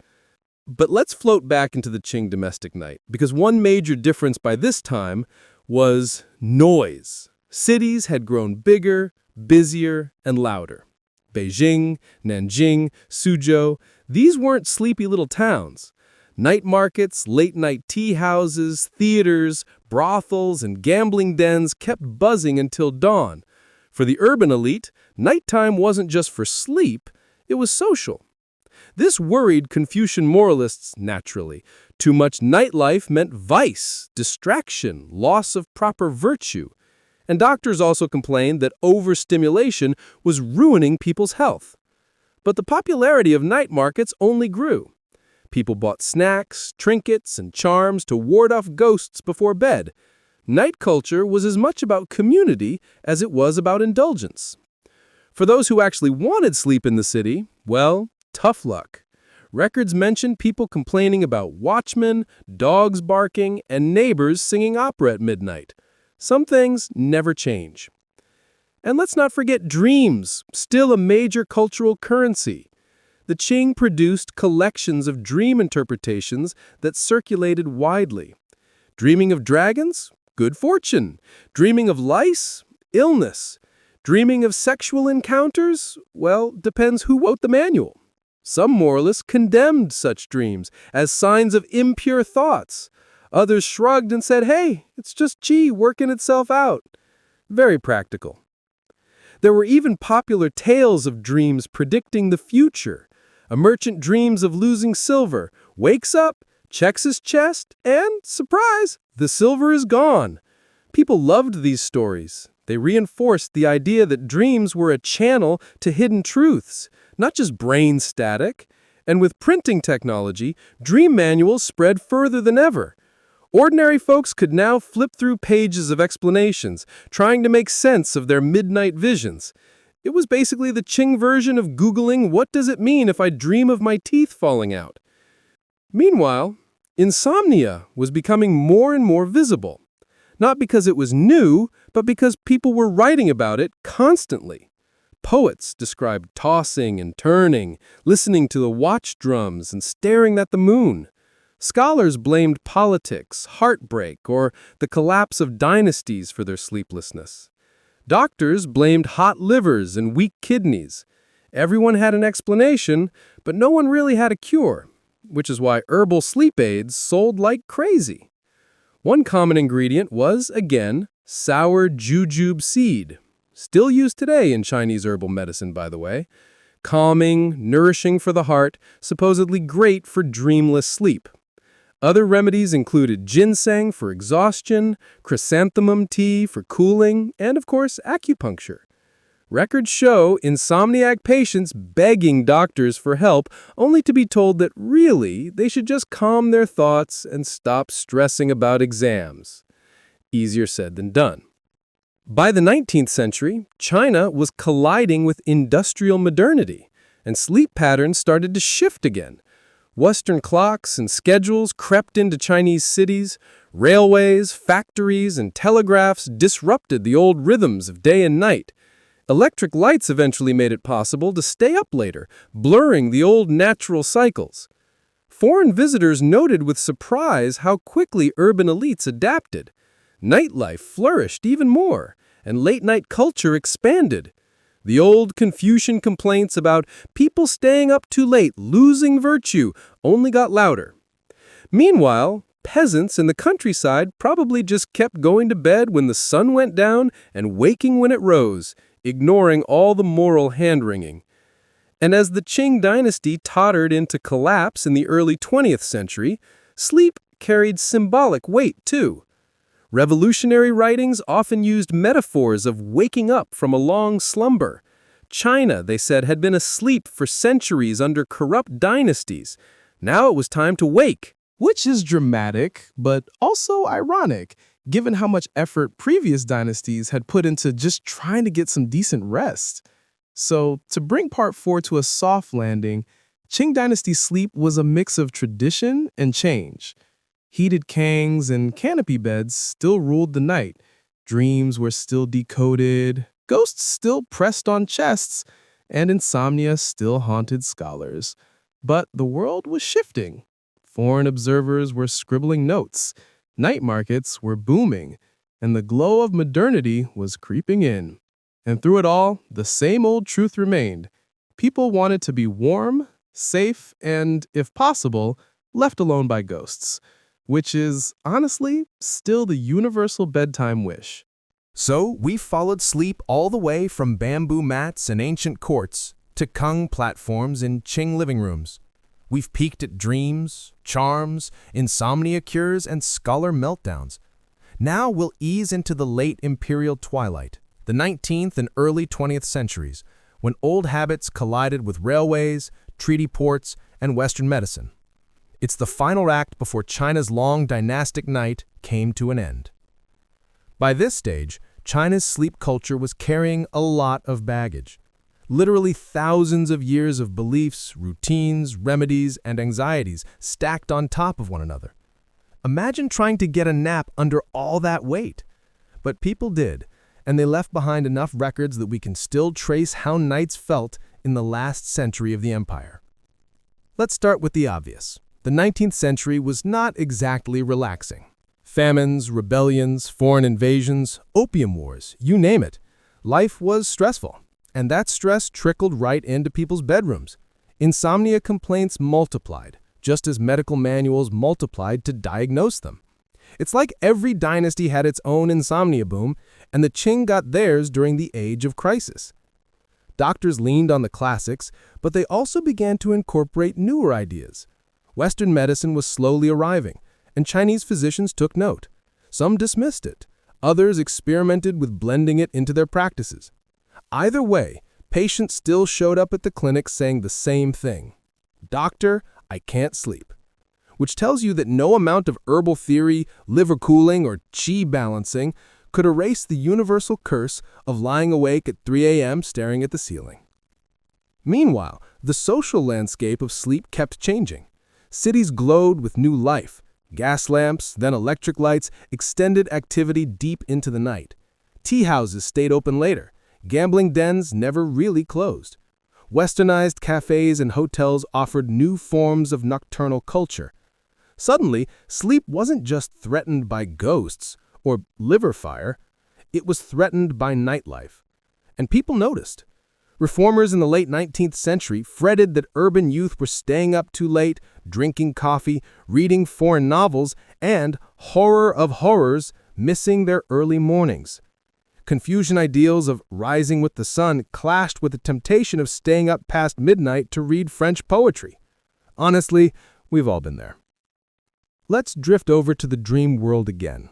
But let's float back into the Qing domestic night, because one major difference by this time was noise. Cities had grown bigger, busier, and louder. Beijing, Nanjing, Suzhou, these weren't sleepy little towns. Night markets, late-night tea houses, theaters, brothels, and gambling dens kept buzzing until dawn. For the urban elite, nighttime wasn't just for sleep, it was social. This worried Confucian moralists, naturally. Too much nightlife meant vice, distraction, loss of proper virtue. And doctors also complained that overstimulation was ruining people's health. But the popularity of night markets only grew. People bought snacks, trinkets, and charms to ward off ghosts before bed. Night culture was as much about community as it was about indulgence. For those who actually wanted sleep in the city, well, tough luck. Records mention people complaining about watchmen, dogs barking, and neighbors singing opera at midnight. Some things never change. And let's not forget dreams, still a major cultural currency. The Qing produced collections of dream interpretations that circulated widely. Dreaming of dragons? Good fortune. Dreaming of lice? Illness. Dreaming of sexual encounters? Well, depends who wrote the manual. Some moralists condemned such dreams as signs of impure thoughts. Others shrugged and said, hey, it's just qi working itself out. Very practical. There were even popular tales of dreams predicting the future. A merchant dreams of losing silver, wakes up, checks his chest, and, surprise, the silver is gone. People loved these stories. They reinforced the idea that dreams were a channel to hidden truths, not just brain static. And with printing technology, dream manuals spread further than ever. Ordinary folks could now flip through pages of explanations, trying to make sense of their midnight visions. It was basically the Qing version of Googling, what does it mean if I dream of my teeth falling out? Meanwhile, insomnia was becoming more and more visible. Not because it was new, but because people were writing about it constantly. Poets described tossing and turning, listening to the watch drums and staring at the moon. Scholars blamed politics, heartbreak, or the collapse of dynasties for their sleeplessness. Doctors blamed hot livers and weak kidneys. Everyone had an explanation, but no one really had a cure, which is why herbal sleep aids sold like crazy. One common ingredient was, again, sour jujube seed, still used today in Chinese herbal medicine, by the way. Calming, nourishing for the heart, supposedly great for dreamless sleep. Other remedies included ginseng for exhaustion, chrysanthemum tea for cooling, and, of course, acupuncture. Records show insomniac patients begging doctors for help, only to be told that really they should just calm their thoughts and stop stressing about exams. Easier said than done. By the 19th century, China was colliding with industrial modernity, and sleep patterns started to shift again. Western clocks and schedules crept into Chinese cities. Railways, factories, and telegraphs disrupted the old rhythms of day and night. Electric lights eventually made it possible to stay up later, blurring the old natural cycles. Foreign visitors noted with surprise how quickly urban elites adapted. Nightlife flourished even more, and late-night culture expanded. The old Confucian complaints about people staying up too late, losing virtue, only got louder. Meanwhile, peasants in the countryside probably just kept going to bed when the sun went down and waking when it rose, ignoring all the moral hand-wringing. And as the Qing dynasty tottered into collapse in the early 20th century, sleep carried symbolic weight too. Revolutionary writings often used metaphors of waking up from a long slumber. China, they said, had been asleep for centuries under corrupt dynasties. Now it was time to wake. Which is dramatic, but also ironic, given how much effort previous dynasties had put into just trying to get some decent rest. So, to bring part 4 to a soft landing, Qing dynasty sleep was a mix of tradition and change. Heated kangs and canopy beds still ruled the night. Dreams were still decoded, ghosts still pressed on chests, and insomnia still haunted scholars. But the world was shifting. Foreign observers were scribbling notes, night markets were booming, and the glow of modernity was creeping in. And through it all, the same old truth remained. People wanted to be warm, safe, and, if possible, left alone by ghosts, which is, honestly, still the universal bedtime wish. So we followed sleep all the way from bamboo mats in ancient courts to Kung platforms in Qing living rooms. We've peeked at dreams, charms, insomnia cures, and scholar meltdowns. Now we'll ease into the late imperial twilight, the 19th and early 20th centuries, when old habits collided with railways, treaty ports, and Western medicine. It's the final act before China's long dynastic night came to an end. By this stage, China's sleep culture was carrying a lot of baggage. Literally thousands of years of beliefs, routines, remedies, and anxieties stacked on top of one another. Imagine trying to get a nap under all that weight. But people did, and they left behind enough records that we can still trace how knights felt in the last century of the empire. Let's start with the obvious. The 19th century was not exactly relaxing. Famines, rebellions, foreign invasions, opium wars, you name it. Life was stressful, and that stress trickled right into people's bedrooms. Insomnia complaints multiplied, just as medical manuals multiplied to diagnose them. It's like every dynasty had its own insomnia boom, and the Qing got theirs during the age of crisis. Doctors leaned on the classics, but they also began to incorporate newer ideas. Western medicine was slowly arriving, and Chinese physicians took note. Some dismissed it. Others experimented with blending it into their practices. Either way, patients still showed up at the clinic saying the same thing. "Doctor, I can't sleep." Which tells you that no amount of herbal theory, liver cooling, or qi balancing could erase the universal curse of lying awake at 3 a.m. staring at the ceiling. Meanwhile, the social landscape of sleep kept changing. Cities glowed with new life. Gas lamps, then electric lights, extended activity deep into the night. Tea houses stayed open later. Gambling dens never really closed. Westernized cafes and hotels offered new forms of nocturnal culture. Suddenly, sleep wasn't just threatened by ghosts or liver fire, it was threatened by nightlife. And people noticed. Reformers in the late 19th century fretted that urban youth were staying up too late, drinking coffee, reading foreign novels, and, horror of horrors, missing their early mornings. Confucian ideals of rising with the sun clashed with the temptation of staying up past midnight to read French poetry. Honestly, we've all been there. Let's drift over to the dream world again.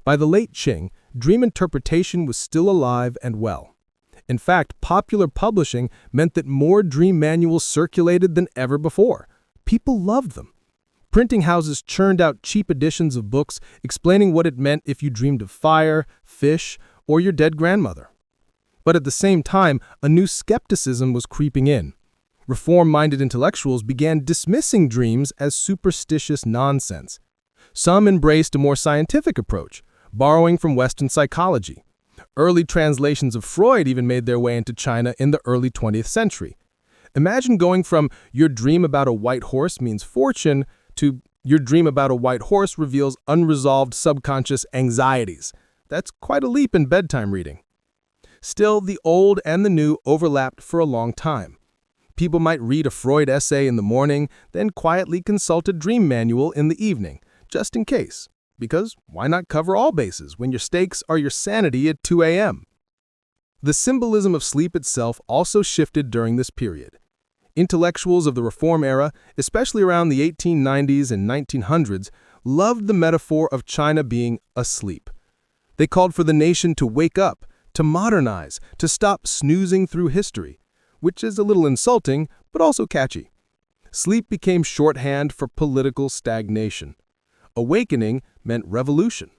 By the late Qing, dream interpretation was still alive and well. In fact, popular publishing meant that more dream manuals circulated than ever before. People loved them. Printing houses churned out cheap editions of books explaining what it meant if you dreamed of fire, fish, or your dead grandmother. But at the same time, a new skepticism was creeping in. Reform-minded intellectuals began dismissing dreams as superstitious nonsense. Some embraced a more scientific approach, borrowing from Western psychology. Early translations of Freud even made their way into China in the early 20th century. Imagine going from "your dream about a white horse means fortune" to "your dream about a white horse reveals unresolved subconscious anxieties." That's quite a leap in bedtime reading. Still, the old and the new overlapped for a long time. People might read a Freud essay in the morning, then quietly consult a dream manual in the evening, just in case. Because why not cover all bases when your stakes are your sanity at 2 a.m.? The symbolism of sleep itself also shifted during this period. Intellectuals of the Reform era, especially around the 1890s and 1900s, loved the metaphor of China being asleep. They called for the nation to wake up, to modernize, to stop snoozing through history, which is a little insulting, but also catchy. Sleep became shorthand for political stagnation. Awakening meant revolution.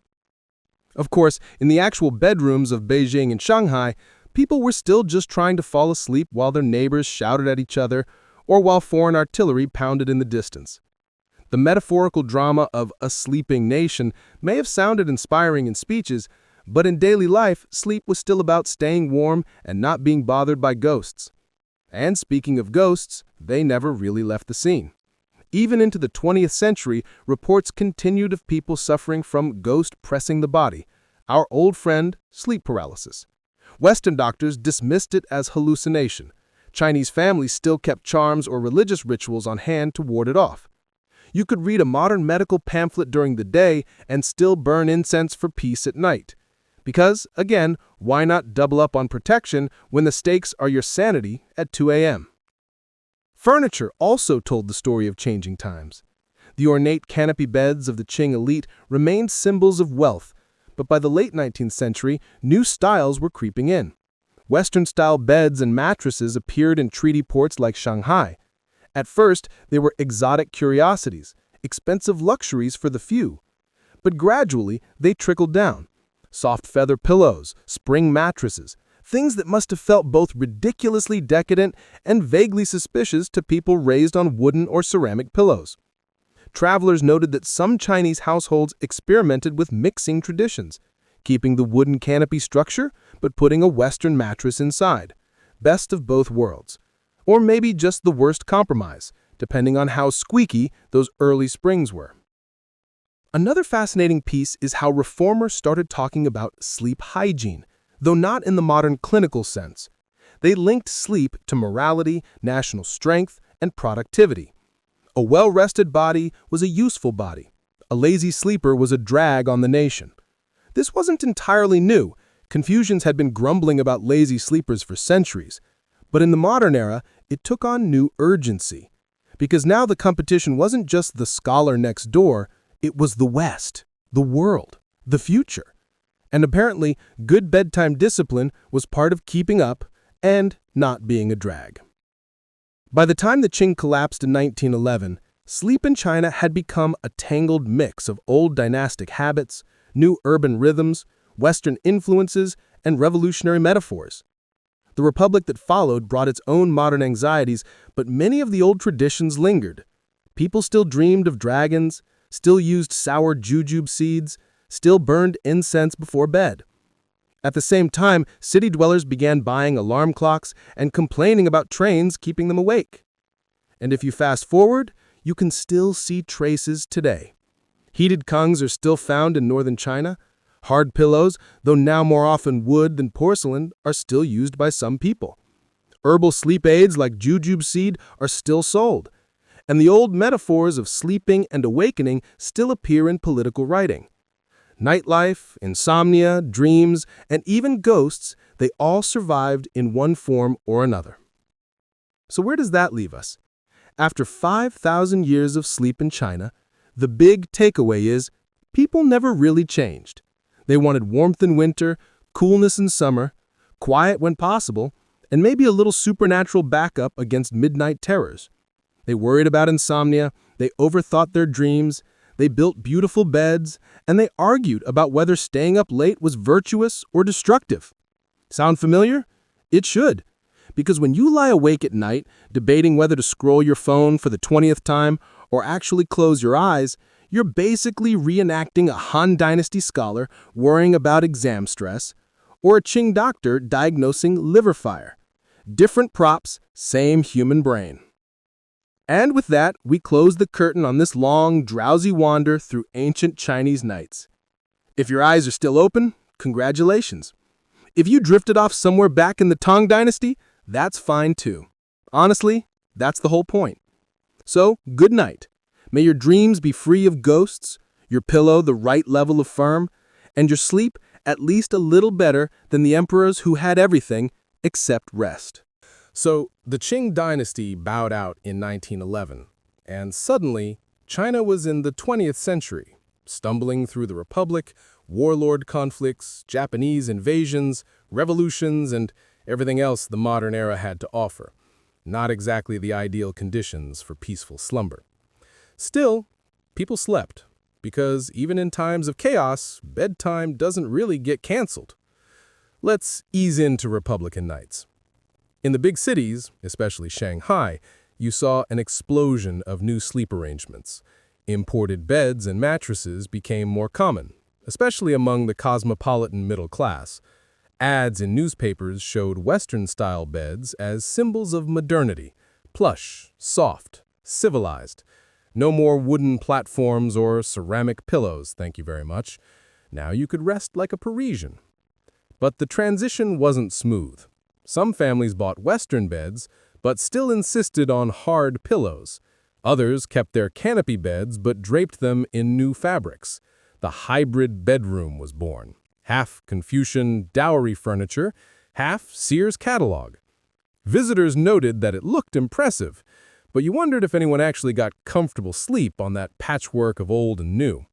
Of course, in the actual bedrooms of Beijing and Shanghai, people were still just trying to fall asleep while their neighbors shouted at each other or while foreign artillery pounded in the distance. The metaphorical drama of a sleeping nation may have sounded inspiring in speeches, but in daily life, sleep was still about staying warm and not being bothered by ghosts. And speaking of ghosts, they never really left the scene. Even into the 20th century, reports continued of people suffering from ghost pressing the body, our old friend, sleep paralysis. Western doctors dismissed it as hallucination. Chinese families still kept charms or religious rituals on hand to ward it off. You could read a modern medical pamphlet during the day and still burn incense for peace at night. Because, again, why not double up on protection when the stakes are your sanity at 2 a.m.? Furniture also told the story of changing times. The ornate canopy beds of the Qing elite remained symbols of wealth, but by the late 19th century, new styles were creeping in. Western-style beds and mattresses appeared in treaty ports like Shanghai. At first, they were exotic curiosities, expensive luxuries for the few. But gradually, they trickled down. Soft feather pillows, spring mattresses, things that must have felt both ridiculously decadent and vaguely suspicious to people raised on wooden or ceramic pillows. Travelers noted that some Chinese households experimented with mixing traditions, keeping the wooden canopy structure but putting a Western mattress inside. Best of both worlds. Or maybe just the worst compromise, depending on how squeaky those early springs were. Another fascinating piece is how reformers started talking about sleep hygiene, though not in the modern clinical sense. They linked sleep to morality, national strength, and productivity. A well-rested body was a useful body. A lazy sleeper was a drag on the nation. This wasn't entirely new. Confucians had been grumbling about lazy sleepers for centuries. But in the modern era, it took on new urgency. Because now the competition wasn't just the scholar next door, it was the West, the world, the future. And apparently, good bedtime discipline was part of keeping up and not being a drag. By the time the Qing collapsed in 1911, sleep in China had become a tangled mix of old dynastic habits, new urban rhythms, Western influences, and revolutionary metaphors. The republic that followed brought its own modern anxieties, but many of the old traditions lingered. People still dreamed of dragons, still used sour jujube seeds, still burned incense before bed. At the same time, city dwellers began buying alarm clocks and complaining about trains keeping them awake. And if you fast forward, you can still see traces today. Heated kongs are still found in northern China. Hard pillows, though now more often wood than porcelain, are still used by some people. Herbal sleep aids like jujube seed are still sold. And the old metaphors of sleeping and awakening still appear in political writing. Nightlife, insomnia, dreams, and even ghosts, they all survived in one form or another. So where does that leave us? After 5,000 years of sleep in China, the big takeaway is people never really changed. They wanted warmth in winter, coolness in summer, quiet when possible, and maybe a little supernatural backup against midnight terrors. They worried about insomnia, they overthought their dreams, they built beautiful beds, and they argued about whether staying up late was virtuous or destructive. Sound familiar? It should. Because when you lie awake at night, debating whether to scroll your phone for the 20th time or actually close your eyes, you're basically reenacting a Han Dynasty scholar worrying about exam stress, or a Qing doctor diagnosing liver fire. Different props, same human brain. And with that, we close the curtain on this long, drowsy wander through ancient Chinese nights. If your eyes are still open, congratulations. If you drifted off somewhere back in the Tang Dynasty, that's fine too. Honestly, that's the whole point. So, good night. May your dreams be free of ghosts, your pillow the right level of firm, and your sleep at least a little better than the emperors who had everything except rest. So, the Qing dynasty bowed out in 1911, and suddenly, China was in the 20th century, stumbling through the Republic, warlord conflicts, Japanese invasions, revolutions, and everything else the modern era had to offer. Not exactly the ideal conditions for peaceful slumber. Still, people slept, because even in times of chaos, bedtime doesn't really get canceled. Let's ease into Republican nights. In the big cities, especially Shanghai, you saw an explosion of new sleep arrangements. Imported beds and mattresses became more common, especially among the cosmopolitan middle class. Ads in newspapers showed Western-style beds as symbols of modernity, plush, soft, civilized. No more wooden platforms or ceramic pillows, thank you very much. Now you could rest like a Parisian. But the transition wasn't smooth. Some families bought Western beds, but still insisted on hard pillows. Others kept their canopy beds but draped them in new fabrics. The hybrid bedroom was born. Half Confucian dowry furniture, half Sears catalog. Visitors noted that it looked impressive, but you wondered if anyone actually got comfortable sleep on that patchwork of old and new.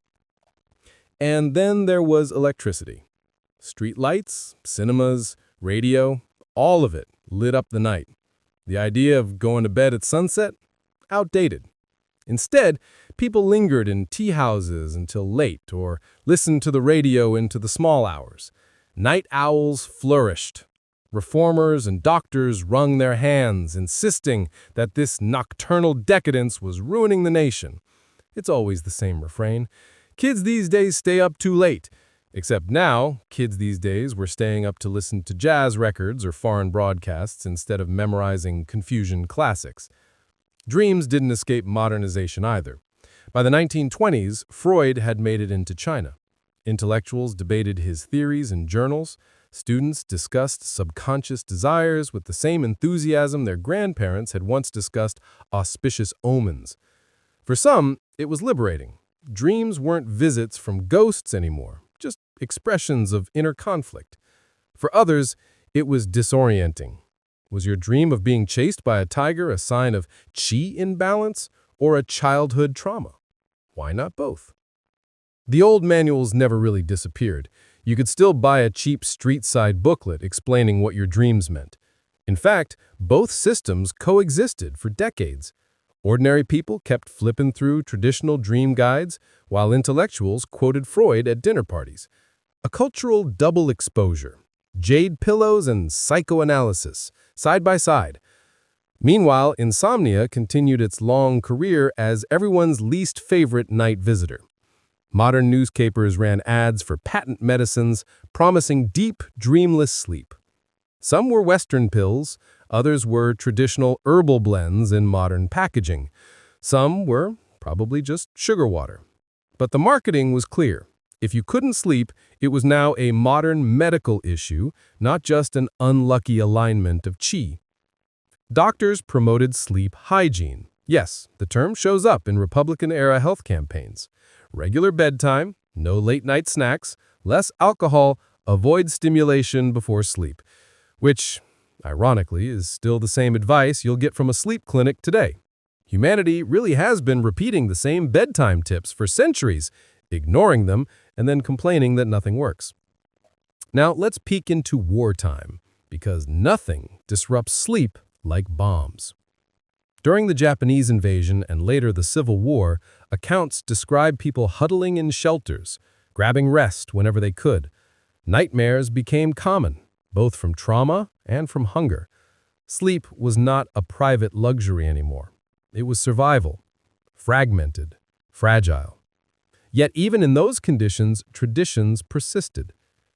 And then there was electricity. Street lights, cinemas, radio, all of it lit up the night. The idea of going to bed at sunset? Outdated. Instead, people lingered in tea houses until late or listened to the radio into the small hours. Night owls flourished. Reformers and doctors wrung their hands, insisting that this nocturnal decadence was ruining the nation. It's always the same refrain. Kids these days stay up too late. Except now, kids these days were staying up to listen to jazz records or foreign broadcasts instead of memorizing Confucian classics. Dreams didn't escape modernization either. By the 1920s, Freud had made it into China. Intellectuals debated his theories in journals. Students discussed subconscious desires with the same enthusiasm their grandparents had once discussed auspicious omens. For some, it was liberating. Dreams weren't visits from ghosts anymore, just expressions of inner conflict. For others, it was disorienting. Was your dream of being chased by a tiger a sign of qi imbalance or a childhood trauma? Why not both? The old manuals never really disappeared. You could still buy a cheap street-side booklet explaining what your dreams meant. In fact, both systems coexisted for decades. Ordinary people kept flipping through traditional dream guides, while intellectuals quoted Freud at dinner parties. A cultural double exposure. Jade pillows and psychoanalysis, side by side. Meanwhile, insomnia continued its long career as everyone's least favorite night visitor. Modern newspapers ran ads for patent medicines promising deep, dreamless sleep. Some were Western pills, others were traditional herbal blends in modern packaging. Some were probably just sugar water. But the marketing was clear. If you couldn't sleep, it was now a modern medical issue, not just an unlucky alignment of qi. Doctors promoted sleep hygiene. Yes, the term shows up in Republican-era health campaigns. Regular bedtime, no late-night snacks, less alcohol, avoid stimulation before sleep, which, ironically, is still the same advice you'll get from a sleep clinic today. Humanity really has been repeating the same bedtime tips for centuries, ignoring them, and then complaining that nothing works. Now, let's peek into wartime, because nothing disrupts sleep like bombs. During the Japanese invasion and later the Civil War, accounts describe people huddling in shelters, grabbing rest whenever they could. Nightmares became common, both from trauma and from hunger. Sleep was not a private luxury anymore. It was survival, fragmented, fragile. Yet even in those conditions, traditions persisted.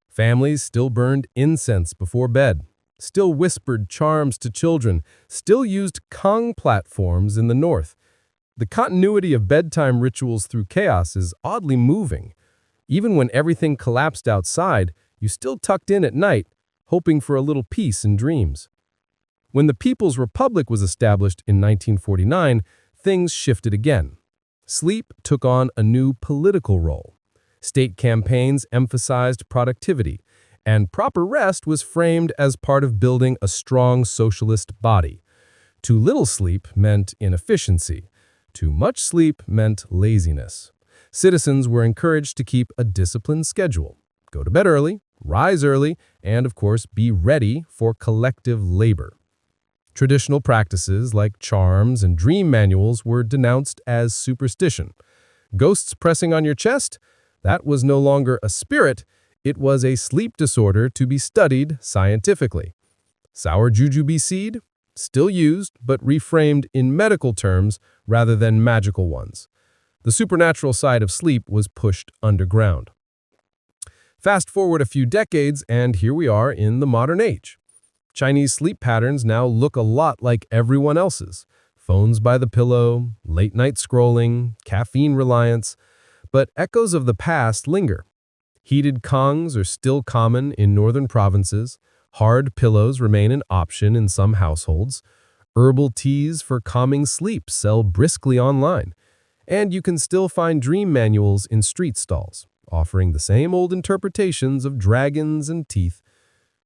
Families still burned incense before bed, still whispered charms to children, still used Kong platforms in the north. The continuity of bedtime rituals through chaos is oddly moving. Even when everything collapsed outside, you still tucked in at night, hoping for a little peace and dreams. When the People's Republic was established in 1949, things shifted again. Sleep took on a new political role. State campaigns emphasized productivity, and proper rest was framed as part of building a strong socialist body. Too little sleep meant inefficiency. Too much sleep meant laziness. Citizens were encouraged to keep a disciplined schedule, go to bed early, rise early, and of course be ready for collective labor. Traditional practices like charms and dream manuals were denounced as superstition. Ghosts pressing on your chest? That was no longer a spirit, it was a sleep disorder to be studied scientifically. Sour jujube seed? Still used, but reframed in medical terms rather than magical ones. The supernatural side of sleep was pushed underground. Fast forward a few decades, and here we are in the modern age. Chinese sleep patterns now look a lot like everyone else's. Phones by the pillow, late-night scrolling, caffeine reliance. But echoes of the past linger. Heated Kongs are still common in northern provinces. Hard pillows remain an option in some households. Herbal teas for calming sleep sell briskly online. And you can still find dream manuals in street stalls, offering the same old interpretations of dragons and teeth,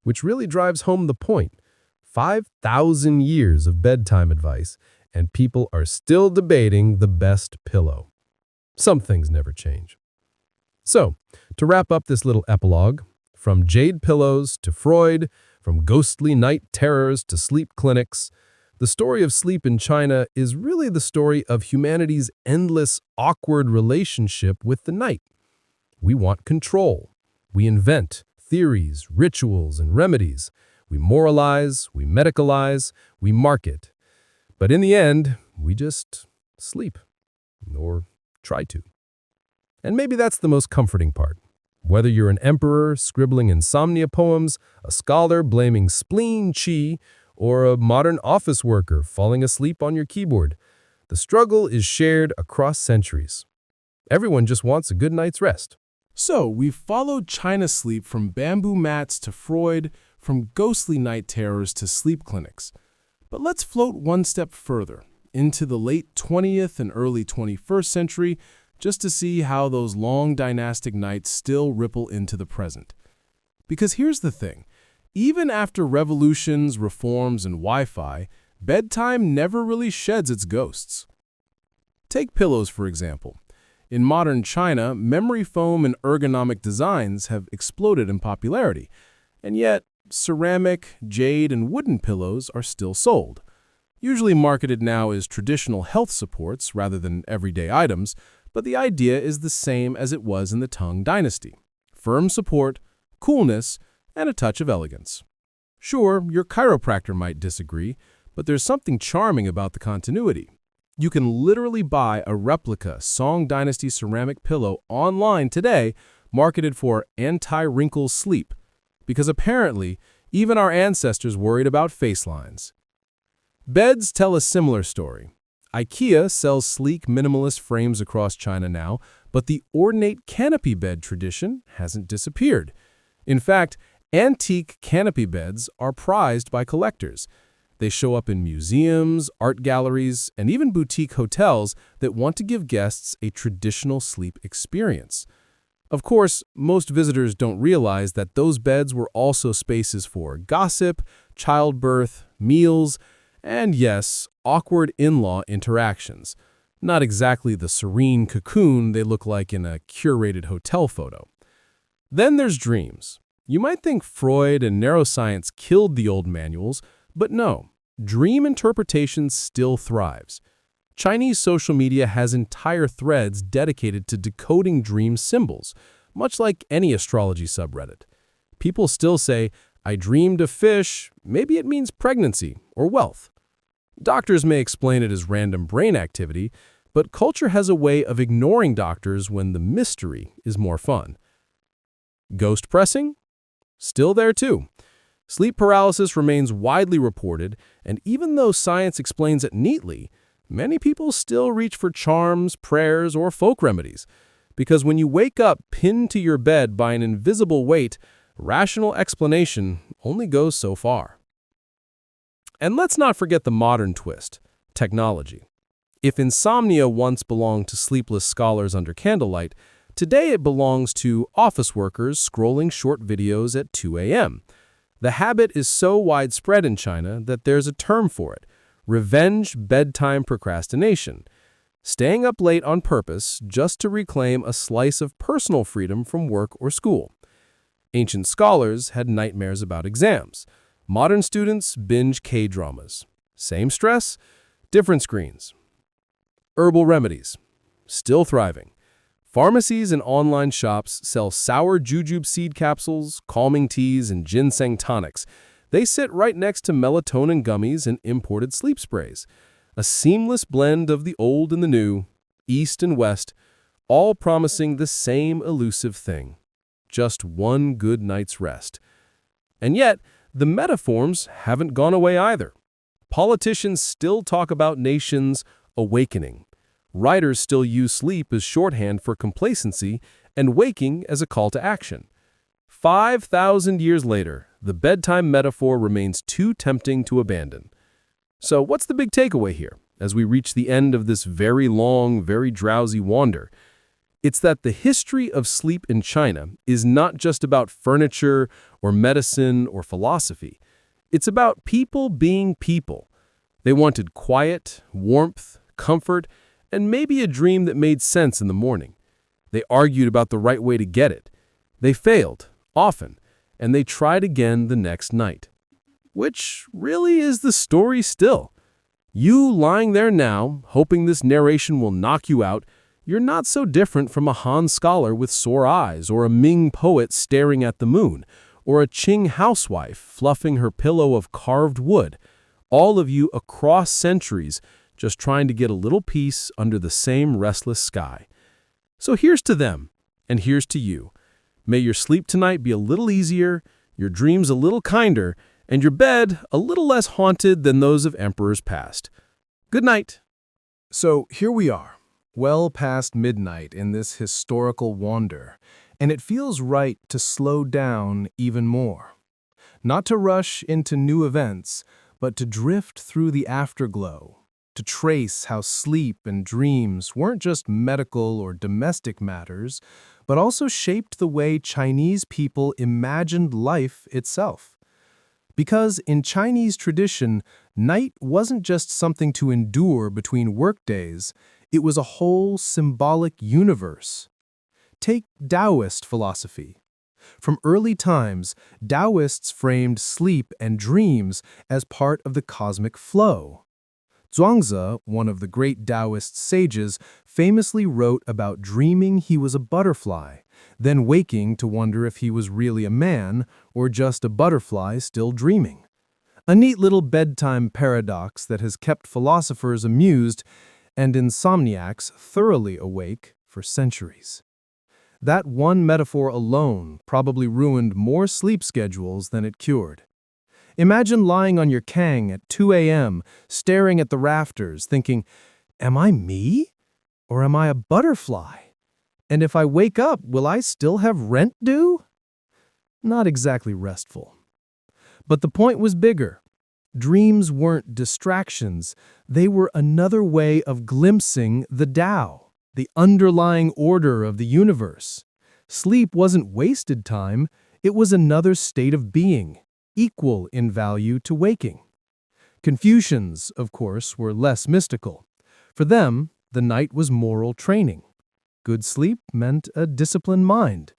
which really drives home the point. 5,000 years of bedtime advice, and people are still debating the best pillow. Some things never change. So, to wrap up this little epilogue, from jade pillows to Freud, from ghostly night terrors to sleep clinics, the story of sleep in China is really the story of humanity's endless, awkward relationship with the night. We want control. We invent theories, rituals, and remedies. We moralize, we medicalize, we market. But in the end, we just sleep. Or try to. And maybe that's the most comforting part. Whether you're an emperor scribbling insomnia poems, a scholar blaming spleen chi, or a modern office worker falling asleep on your keyboard, the struggle is shared across centuries. Everyone just wants a good night's rest. So, we've followed China's sleep from bamboo mats to Freud, from ghostly night terrors to sleep clinics. But let's float one step further, into the late 20th and early 21st century, just to see how those long dynastic nights still ripple into the present. Because here's the thing, even after revolutions, reforms, and Wi-Fi, bedtime never really sheds its ghosts. Take pillows, for example. In modern China, memory foam and ergonomic designs have exploded in popularity, and yet ceramic, jade, and wooden pillows are still sold. Usually marketed now as traditional health supports rather than everyday items, but the idea is the same as it was in the Tang Dynasty: firm support, coolness, and a touch of elegance. Sure, your chiropractor might disagree, but there's something charming about the continuity. You can literally buy a replica Song Dynasty ceramic pillow online today marketed for anti-wrinkle sleep, because apparently even our ancestors worried about face lines. Beds tell a similar story. IKEA sells sleek minimalist frames across China now, but the ornate canopy bed tradition hasn't disappeared. In fact, antique canopy beds are prized by collectors. They show up in museums, art galleries, and even boutique hotels that want to give guests a traditional sleep experience. Of course, most visitors don't realize that those beds were also spaces for gossip, childbirth, meals, and yes, awkward in-law interactions. Not exactly the serene cocoon they look like in a curated hotel photo. Then there's dreams. You might think Freud and neuroscience killed the old manuals, but no, dream interpretation still thrives. Chinese social media has entire threads dedicated to decoding dream symbols, much like any astrology subreddit. People still say, "I dreamed of fish," maybe it means pregnancy or wealth. Doctors may explain it as random brain activity, but culture has a way of ignoring doctors when the mystery is more fun. Ghost pressing? Still there too. Sleep paralysis remains widely reported, and even though science explains it neatly, many people still reach for charms, prayers, or folk remedies. Because when you wake up pinned to your bed by an invisible weight, rational explanation only goes so far. And let's not forget the modern twist, technology. If insomnia once belonged to sleepless scholars under candlelight, today it belongs to office workers scrolling short videos at 2 a.m. The habit is so widespread in China that there's a term for it: revenge bedtime procrastination. Staying up late on purpose just to reclaim a slice of personal freedom from work or school. Ancient scholars had nightmares about exams. Modern students binge K-dramas. Same stress, different screens. Herbal remedies. Still thriving. Pharmacies and online shops sell sour jujube seed capsules, calming teas, and ginseng tonics. They sit right next to melatonin gummies and imported sleep sprays. A seamless blend of the old and the new, east and west, all promising the same elusive thing: just one good night's rest. And yet, the metaphors haven't gone away either. Politicians still talk about nations awakening. Writers still use sleep as shorthand for complacency and waking as a call to action. 5,000 years later, the bedtime metaphor remains too tempting to abandon. So what's the big takeaway here as we reach the end of this very long, very drowsy wander? It's that the history of sleep in China is not just about furniture or medicine or philosophy. It's about people being people. They wanted quiet, warmth, comfort, and maybe a dream that made sense in the morning. They argued about the right way to get it. They failed, often, and they tried again the next night. Which really is the story still. You lying there now, hoping this narration will knock you out, you're not so different from a Han scholar with sore eyes, or a Ming poet staring at the moon, or a Qing housewife fluffing her pillow of carved wood. All of you across centuries just trying to get a little peace under the same restless sky. So here's to them, and here's to you. May your sleep tonight be a little easier, your dreams a little kinder, and your bed a little less haunted than those of emperors past. Good night. So here we are, well past midnight in this historical wander, and it feels right to slow down even more. Not to rush into new events, but to drift through the afterglow, to trace how sleep and dreams weren't just medical or domestic matters, but also shaped the way Chinese people imagined life itself. Because in Chinese tradition, night wasn't just something to endure between workdays, it was a whole symbolic universe. Take Taoist philosophy. From early times, Taoists framed sleep and dreams as part of the cosmic flow. Zhuangzi, one of the great Taoist sages, famously wrote about dreaming he was a butterfly, then waking to wonder if he was really a man or just a butterfly still dreaming. A neat little bedtime paradox that has kept philosophers amused and insomniacs thoroughly awake for centuries. That one metaphor alone probably ruined more sleep schedules than it cured. Imagine lying on your kang at 2 a.m., staring at the rafters, thinking, am I me? Or am I a butterfly? And if I wake up, will I still have rent due? Not exactly restful. But the point was bigger. Dreams weren't distractions. They were another way of glimpsing the Tao, the underlying order of the universe. Sleep wasn't wasted time, it was another state of being, equal in value to waking. Confucians, of course, were less mystical. For them, the night was moral training. Good sleep meant a disciplined mind.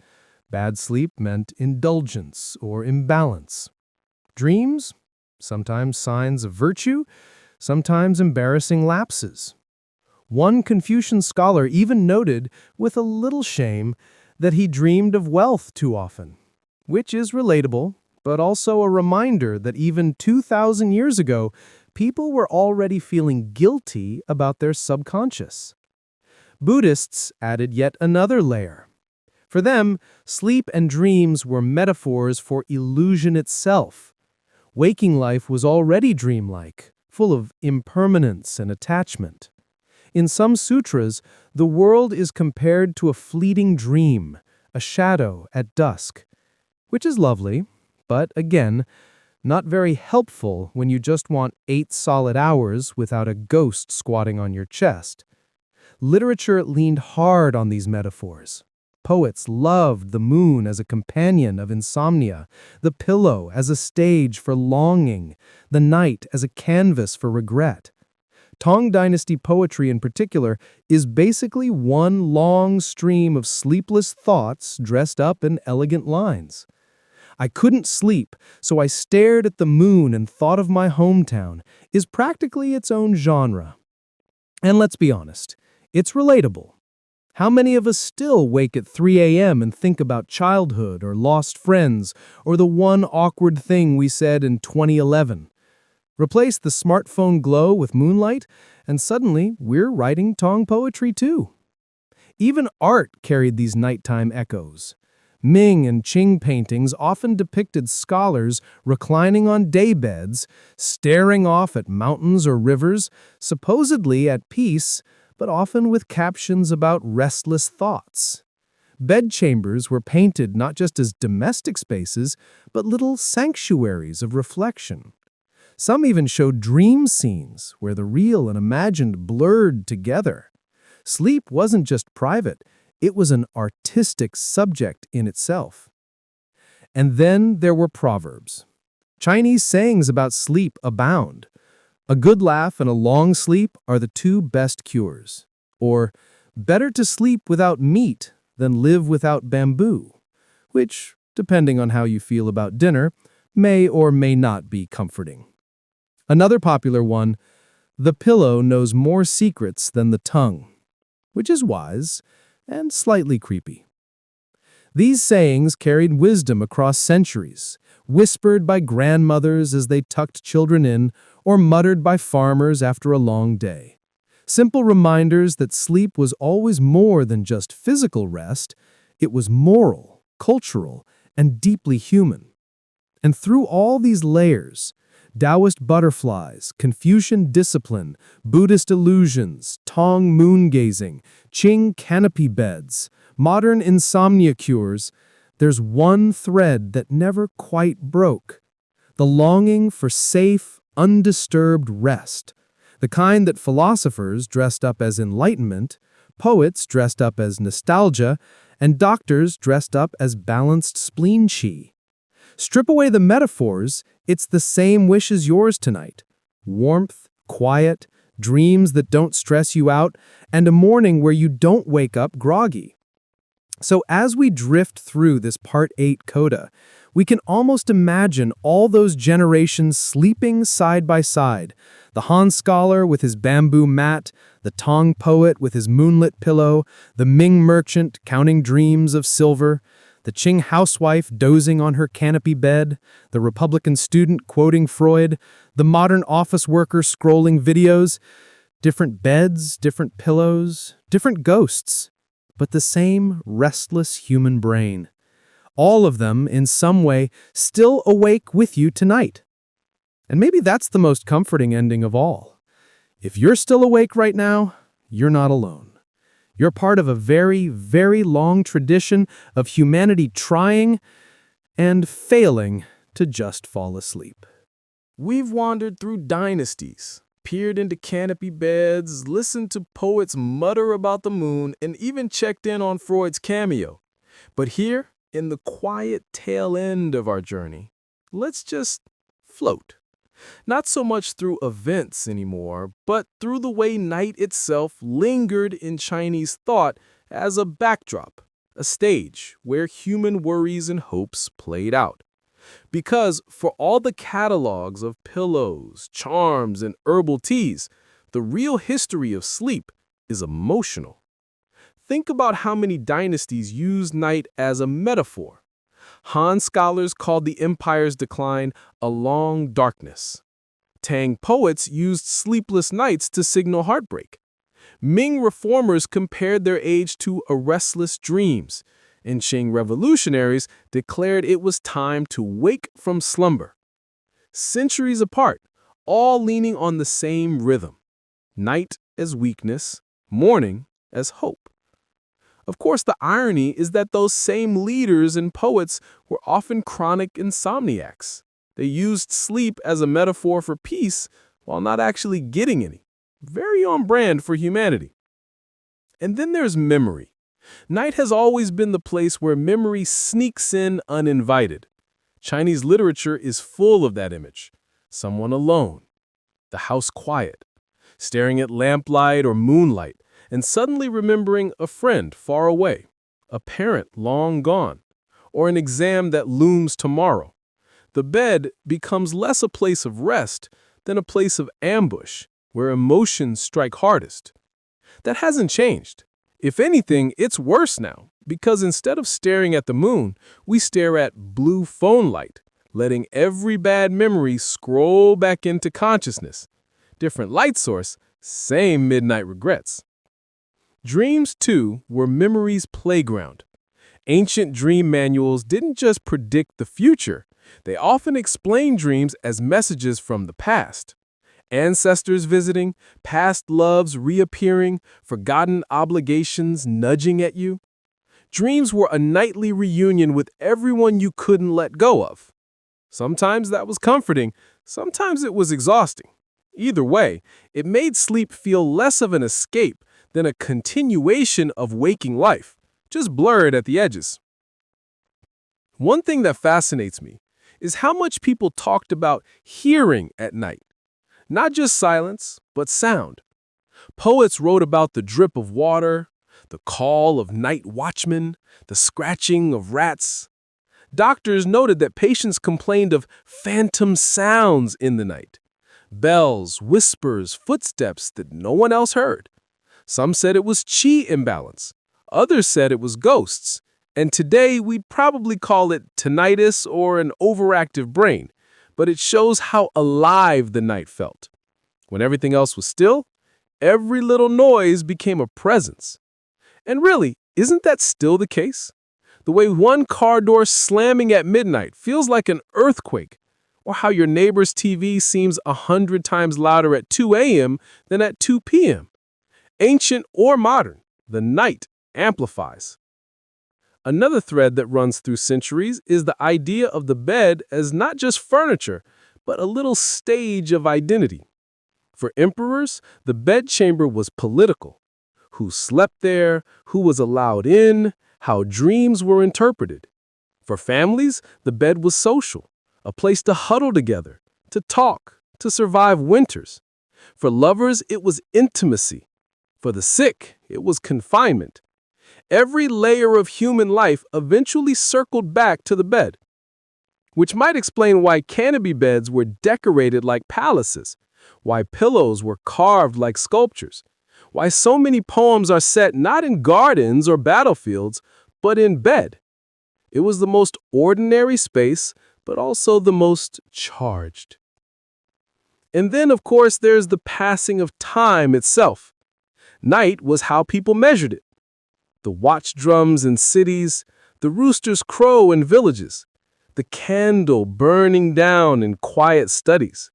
Bad sleep meant indulgence or imbalance. Dreams, sometimes signs of virtue, sometimes embarrassing lapses. One Confucian scholar even noted, with a little shame, that he dreamed of wealth too often, which is relatable, but also a reminder that even 2,000 years ago, people were already feeling guilty about their subconscious. Buddhists added yet another layer. For them, sleep and dreams were metaphors for illusion itself. Waking life was already dreamlike, full of impermanence and attachment. In some sutras, the world is compared to a fleeting dream, a shadow at dusk, which is lovely, but again, not very helpful when you just want 8 solid hours without a ghost squatting on your chest. Literature leaned hard on these metaphors. Poets loved the moon as a companion of insomnia, the pillow as a stage for longing, the night as a canvas for regret. Tang Dynasty poetry in particular is basically one long stream of sleepless thoughts dressed up in elegant lines. I couldn't sleep, so I stared at the moon and thought of my hometown is practically its own genre. And let's be honest, it's relatable. How many of us still wake at 3 a.m. and think about childhood or lost friends or the one awkward thing we said in 2011? Replace the smartphone glow with moonlight, and suddenly we're writing Tang poetry too. Even art carried these nighttime echoes. Ming and Qing paintings often depicted scholars reclining on daybeds, staring off at mountains or rivers, supposedly at peace, but often with captions about restless thoughts. Bedchambers were painted not just as domestic spaces, but little sanctuaries of reflection. Some even showed dream scenes where the real and imagined blurred together. Sleep wasn't just private, it was an artistic subject in itself. And then there were proverbs. Chinese sayings about sleep abound. A good laugh and a long sleep are the 2 best cures. Or, better to sleep without meat than live without bamboo, which, depending on how you feel about dinner, may or may not be comforting. Another popular one, the pillow knows more secrets than the tongue, which is wise and slightly creepy. These sayings carried wisdom across centuries, whispered by grandmothers as they tucked children in, or muttered by farmers after a long day. Simple reminders that sleep was always more than just physical rest, it was moral, cultural, and deeply human. And through all these layers, Taoist butterflies, Confucian discipline, Buddhist illusions, Tong moon gazing, Qing canopy beds, modern insomnia cures, there's one thread that never quite broke: the longing for safe, undisturbed rest, the kind that philosophers dressed up as enlightenment, poets dressed up as nostalgia, and doctors dressed up as balanced spleen qi. Strip away the metaphors, it's the same wish as yours tonight: warmth, quiet, dreams that don't stress you out, and a morning where you don't wake up groggy. So as we drift through this Part 8 coda, we can almost imagine all those generations sleeping side by side: the Han scholar with his bamboo mat, the Tong poet with his moonlit pillow, the Ming merchant counting dreams of silver, the Qing housewife dozing on her canopy bed, the Republican student quoting Freud, the modern office worker scrolling videos. Different beds, different pillows, different ghosts, but the same restless human brain. All of them, in some way, still awake with you tonight. And maybe that's the most comforting ending of all. If you're still awake right now, you're not alone. You're part of a very, very long tradition of humanity trying and failing to just fall asleep. We've wandered through dynasties, peered into canopy beds, listened to poets mutter about the moon, and even checked in on Freud's cameo. But here, in the quiet tail end of our journey, let's just float. Not so much through events anymore, but through the way night itself lingered in Chinese thought as a backdrop, a stage where human worries and hopes played out. Because for all the catalogs of pillows, charms, and herbal teas, the real history of sleep is emotional. Think about how many dynasties use night as a metaphor. Han scholars called the empire's decline a long darkness. Tang poets used sleepless nights to signal heartbreak. Ming reformers compared their age to a restless dreams, and Qing revolutionaries declared it was time to wake from slumber. Centuries apart, all leaning on the same rhythm: night as weakness, morning as hope. Of course, the irony is that those same leaders and poets were often chronic insomniacs. They used sleep as a metaphor for peace while not actually getting any. Very on brand for humanity. And then there's memory. Night has always been the place where memory sneaks in uninvited. Chinese literature is full of that image. Someone alone, the house quiet, staring at lamplight or moonlight, and suddenly remembering a friend far away, a parent long gone, or an exam that looms tomorrow. The bed becomes less a place of rest than a place of ambush, where emotions strike hardest. That hasn't changed. If anything, it's worse now, because instead of staring at the moon, we stare at blue phone light, letting every bad memory scroll back into consciousness. Different light source, same midnight regrets. Dreams, too, were memory's playground. Ancient dream manuals didn't just predict the future, they often explained dreams as messages from the past. Ancestors visiting, past loves reappearing, forgotten obligations nudging at you. Dreams were a nightly reunion with everyone you couldn't let go of. Sometimes that was comforting, sometimes it was exhausting. Either way, it made sleep feel less of an escape than a continuation of waking life, just blurred at the edges. One thing that fascinates me is how much people talked about hearing at night. Not just silence, but sound. Poets wrote about the drip of water, the call of night watchmen, the scratching of rats. Doctors noted that patients complained of phantom sounds in the night. Bells, whispers, footsteps that no one else heard. Some said it was qi imbalance. Others said it was ghosts. And today we'd probably call it tinnitus or an overactive brain. But it shows how alive the night felt. When everything else was still, every little noise became a presence. And really, isn't that still the case? The way one car door slamming at midnight feels like an earthquake, or how your neighbor's TV seems 100 times louder at 2 a.m. than at 2 p.m. Ancient or modern, the night amplifies. Another thread that runs through centuries is the idea of the bed as not just furniture, but a little stage of identity. For emperors, the bedchamber was political. Who slept there, who was allowed in, how dreams were interpreted. For families, the bed was social, a place to huddle together, to talk, to survive winters. For lovers, it was intimacy. For the sick, it was confinement. Every layer of human life eventually circled back to the bed, which might explain why canopy beds were decorated like palaces, why pillows were carved like sculptures, why so many poems are set not in gardens or battlefields, but in bed. It was the most ordinary space, but also the most charged. And then, of course, there's the passing of time itself. Night was how people measured it. The watch drums in cities, the rooster's crow in villages, the candle burning down in quiet studies.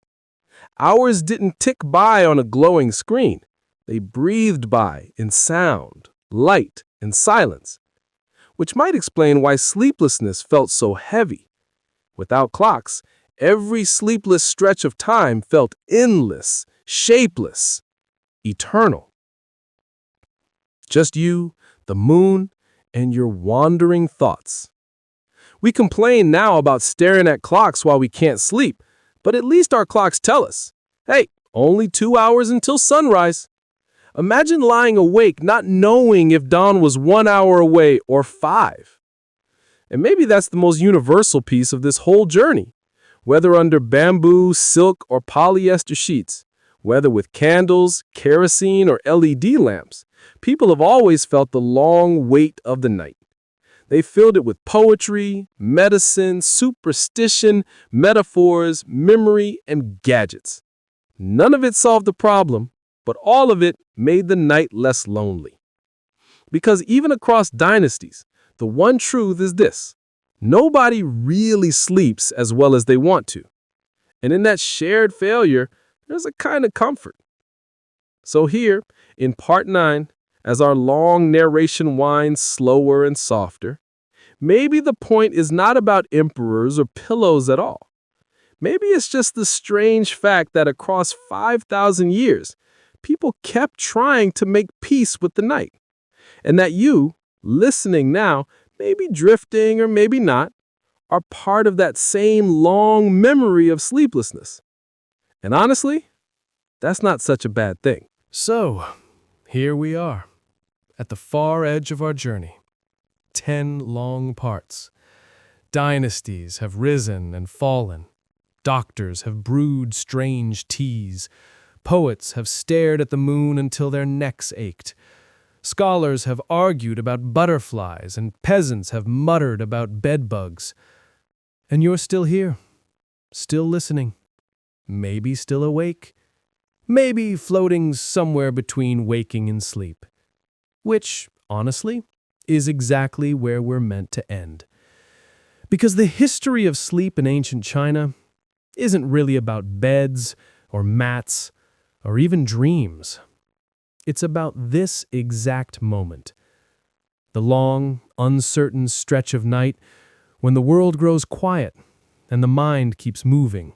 Hours didn't tick by on a glowing screen. They breathed by in sound, light, and silence, which might explain why sleeplessness felt so heavy. Without clocks, every sleepless stretch of time felt endless, shapeless, eternal. Just you, the moon, and your wandering thoughts. We complain now about staring at clocks while we can't sleep, but at least our clocks tell us, hey, only 2 hours until sunrise. Imagine lying awake not knowing if dawn was 1 hour away or 5. And maybe that's the most universal piece of this whole journey. Whether under bamboo, silk, or polyester sheets, whether with candles, kerosene, or LED lamps, people have always felt the long weight of the night. They filled it with poetry, medicine, superstition, metaphors, memory, and gadgets. None of it solved the problem, but all of it made the night less lonely. Because even across dynasties, the one truth is this: nobody really sleeps as well as they want to. And in that shared failure, there's a kind of comfort. So here, in part 9, as our long narration winds slower and softer, maybe the point is not about emperors or pillows at all. Maybe it's just the strange fact that across 5,000 years, people kept trying to make peace with the night. And that you, listening now, maybe drifting or maybe not, are part of that same long memory of sleeplessness. And honestly, that's not such a bad thing. So, here we are, at the far edge of our journey. 10 long parts. Dynasties have risen and fallen. Doctors have brewed strange teas. Poets have stared at the moon until their necks ached. Scholars have argued about butterflies, and peasants have muttered about bedbugs. And you're still here, still listening, maybe still awake, maybe floating somewhere between waking and sleep. Which, honestly, is exactly where we're meant to end. Because the history of sleep in ancient China isn't really about beds or mats or even dreams. It's about this exact moment. The long, uncertain stretch of night when the world grows quiet and the mind keeps moving.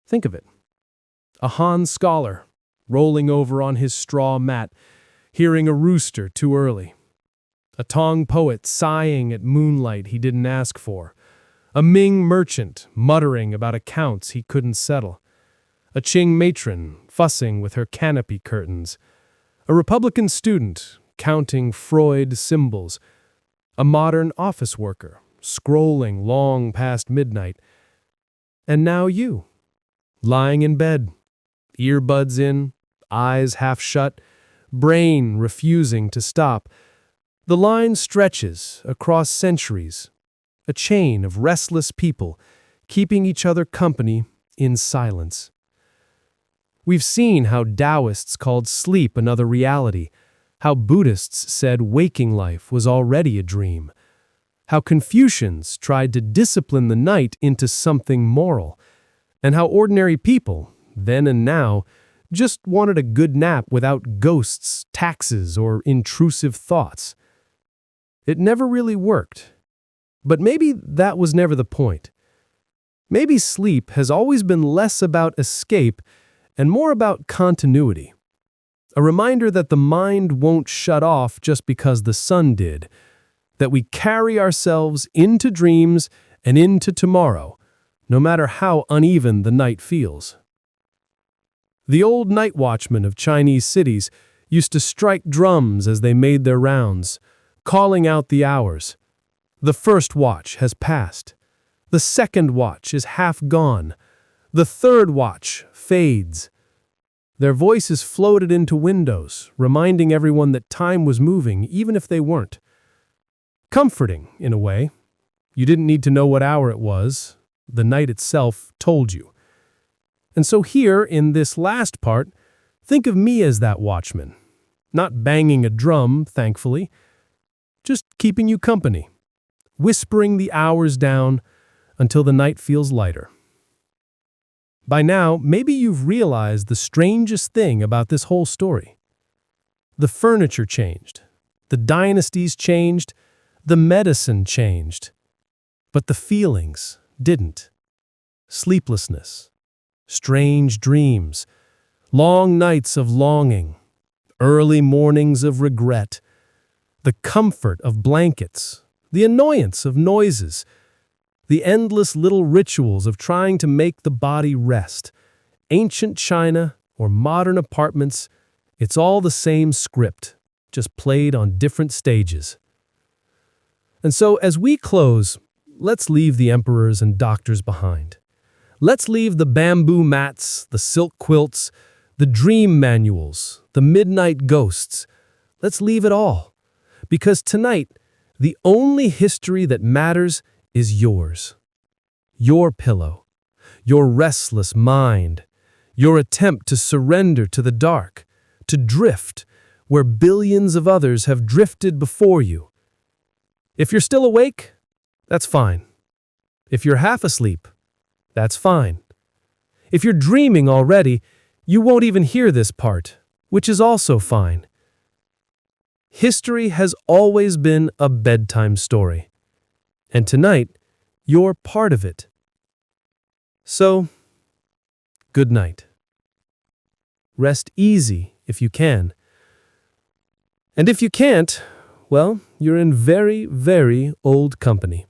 Think of it. A Han scholar rolling over on his straw mat, hearing a rooster too early. A Tong poet sighing at moonlight he didn't ask for. A Ming merchant muttering about accounts he couldn't settle. A Qing matron fussing with her canopy curtains. A Republican student counting Freud symbols. A modern office worker scrolling long past midnight. And now you, lying in bed, earbuds in, eyes half shut, brain refusing to stop. The line stretches across centuries, a chain of restless people keeping each other company in silence. We've seen how Taoists called sleep another reality, how Buddhists said waking life was already a dream, how Confucians tried to discipline the night into something moral, and how ordinary people, then and now, just wanted a good nap without ghosts, taxes, or intrusive thoughts. It never really worked. But maybe that was never the point. Maybe sleep has always been less about escape and more about continuity. A reminder that the mind won't shut off just because the sun did, that we carry ourselves into dreams and into tomorrow, no matter how uneven the night feels. The old night watchmen of Chinese cities used to strike drums as they made their rounds, calling out the hours. The first watch has passed. The second watch is half gone. The third watch fades. Their voices floated into windows, reminding everyone that time was moving, even if they weren't. Comforting, in a way. You didn't need to know what hour it was. The night itself told you. And so here, in this last part, think of me as that watchman. Not banging a drum, thankfully. Just keeping you company. Whispering the hours down until the night feels lighter. By now, maybe you've realized the strangest thing about this whole story. The furniture changed. The dynasties changed. The medicine changed. But the feelings didn't. Sleeplessness. Strange dreams. Long nights of longing. Early mornings of regret. The comfort of blankets. The annoyance of noises. The endless little rituals of trying to make the body rest. Ancient China or modern apartments, it's all the same script, just played on different stages. And so as we close, let's leave the emperors and doctors behind. Let's leave the bamboo mats, the silk quilts, the dream manuals, the midnight ghosts. Let's leave it all. Because tonight, the only history that matters is yours. Your pillow, your restless mind, your attempt to surrender to the dark, to drift where billions of others have drifted before you. If you're still awake, that's fine. If you're half asleep, that's fine. If you're dreaming already, you won't even hear this part, which is also fine. History has always been a bedtime story. And tonight, you're part of it. So, good night. Rest easy if you can. And if you can't, well, you're in very, very old company.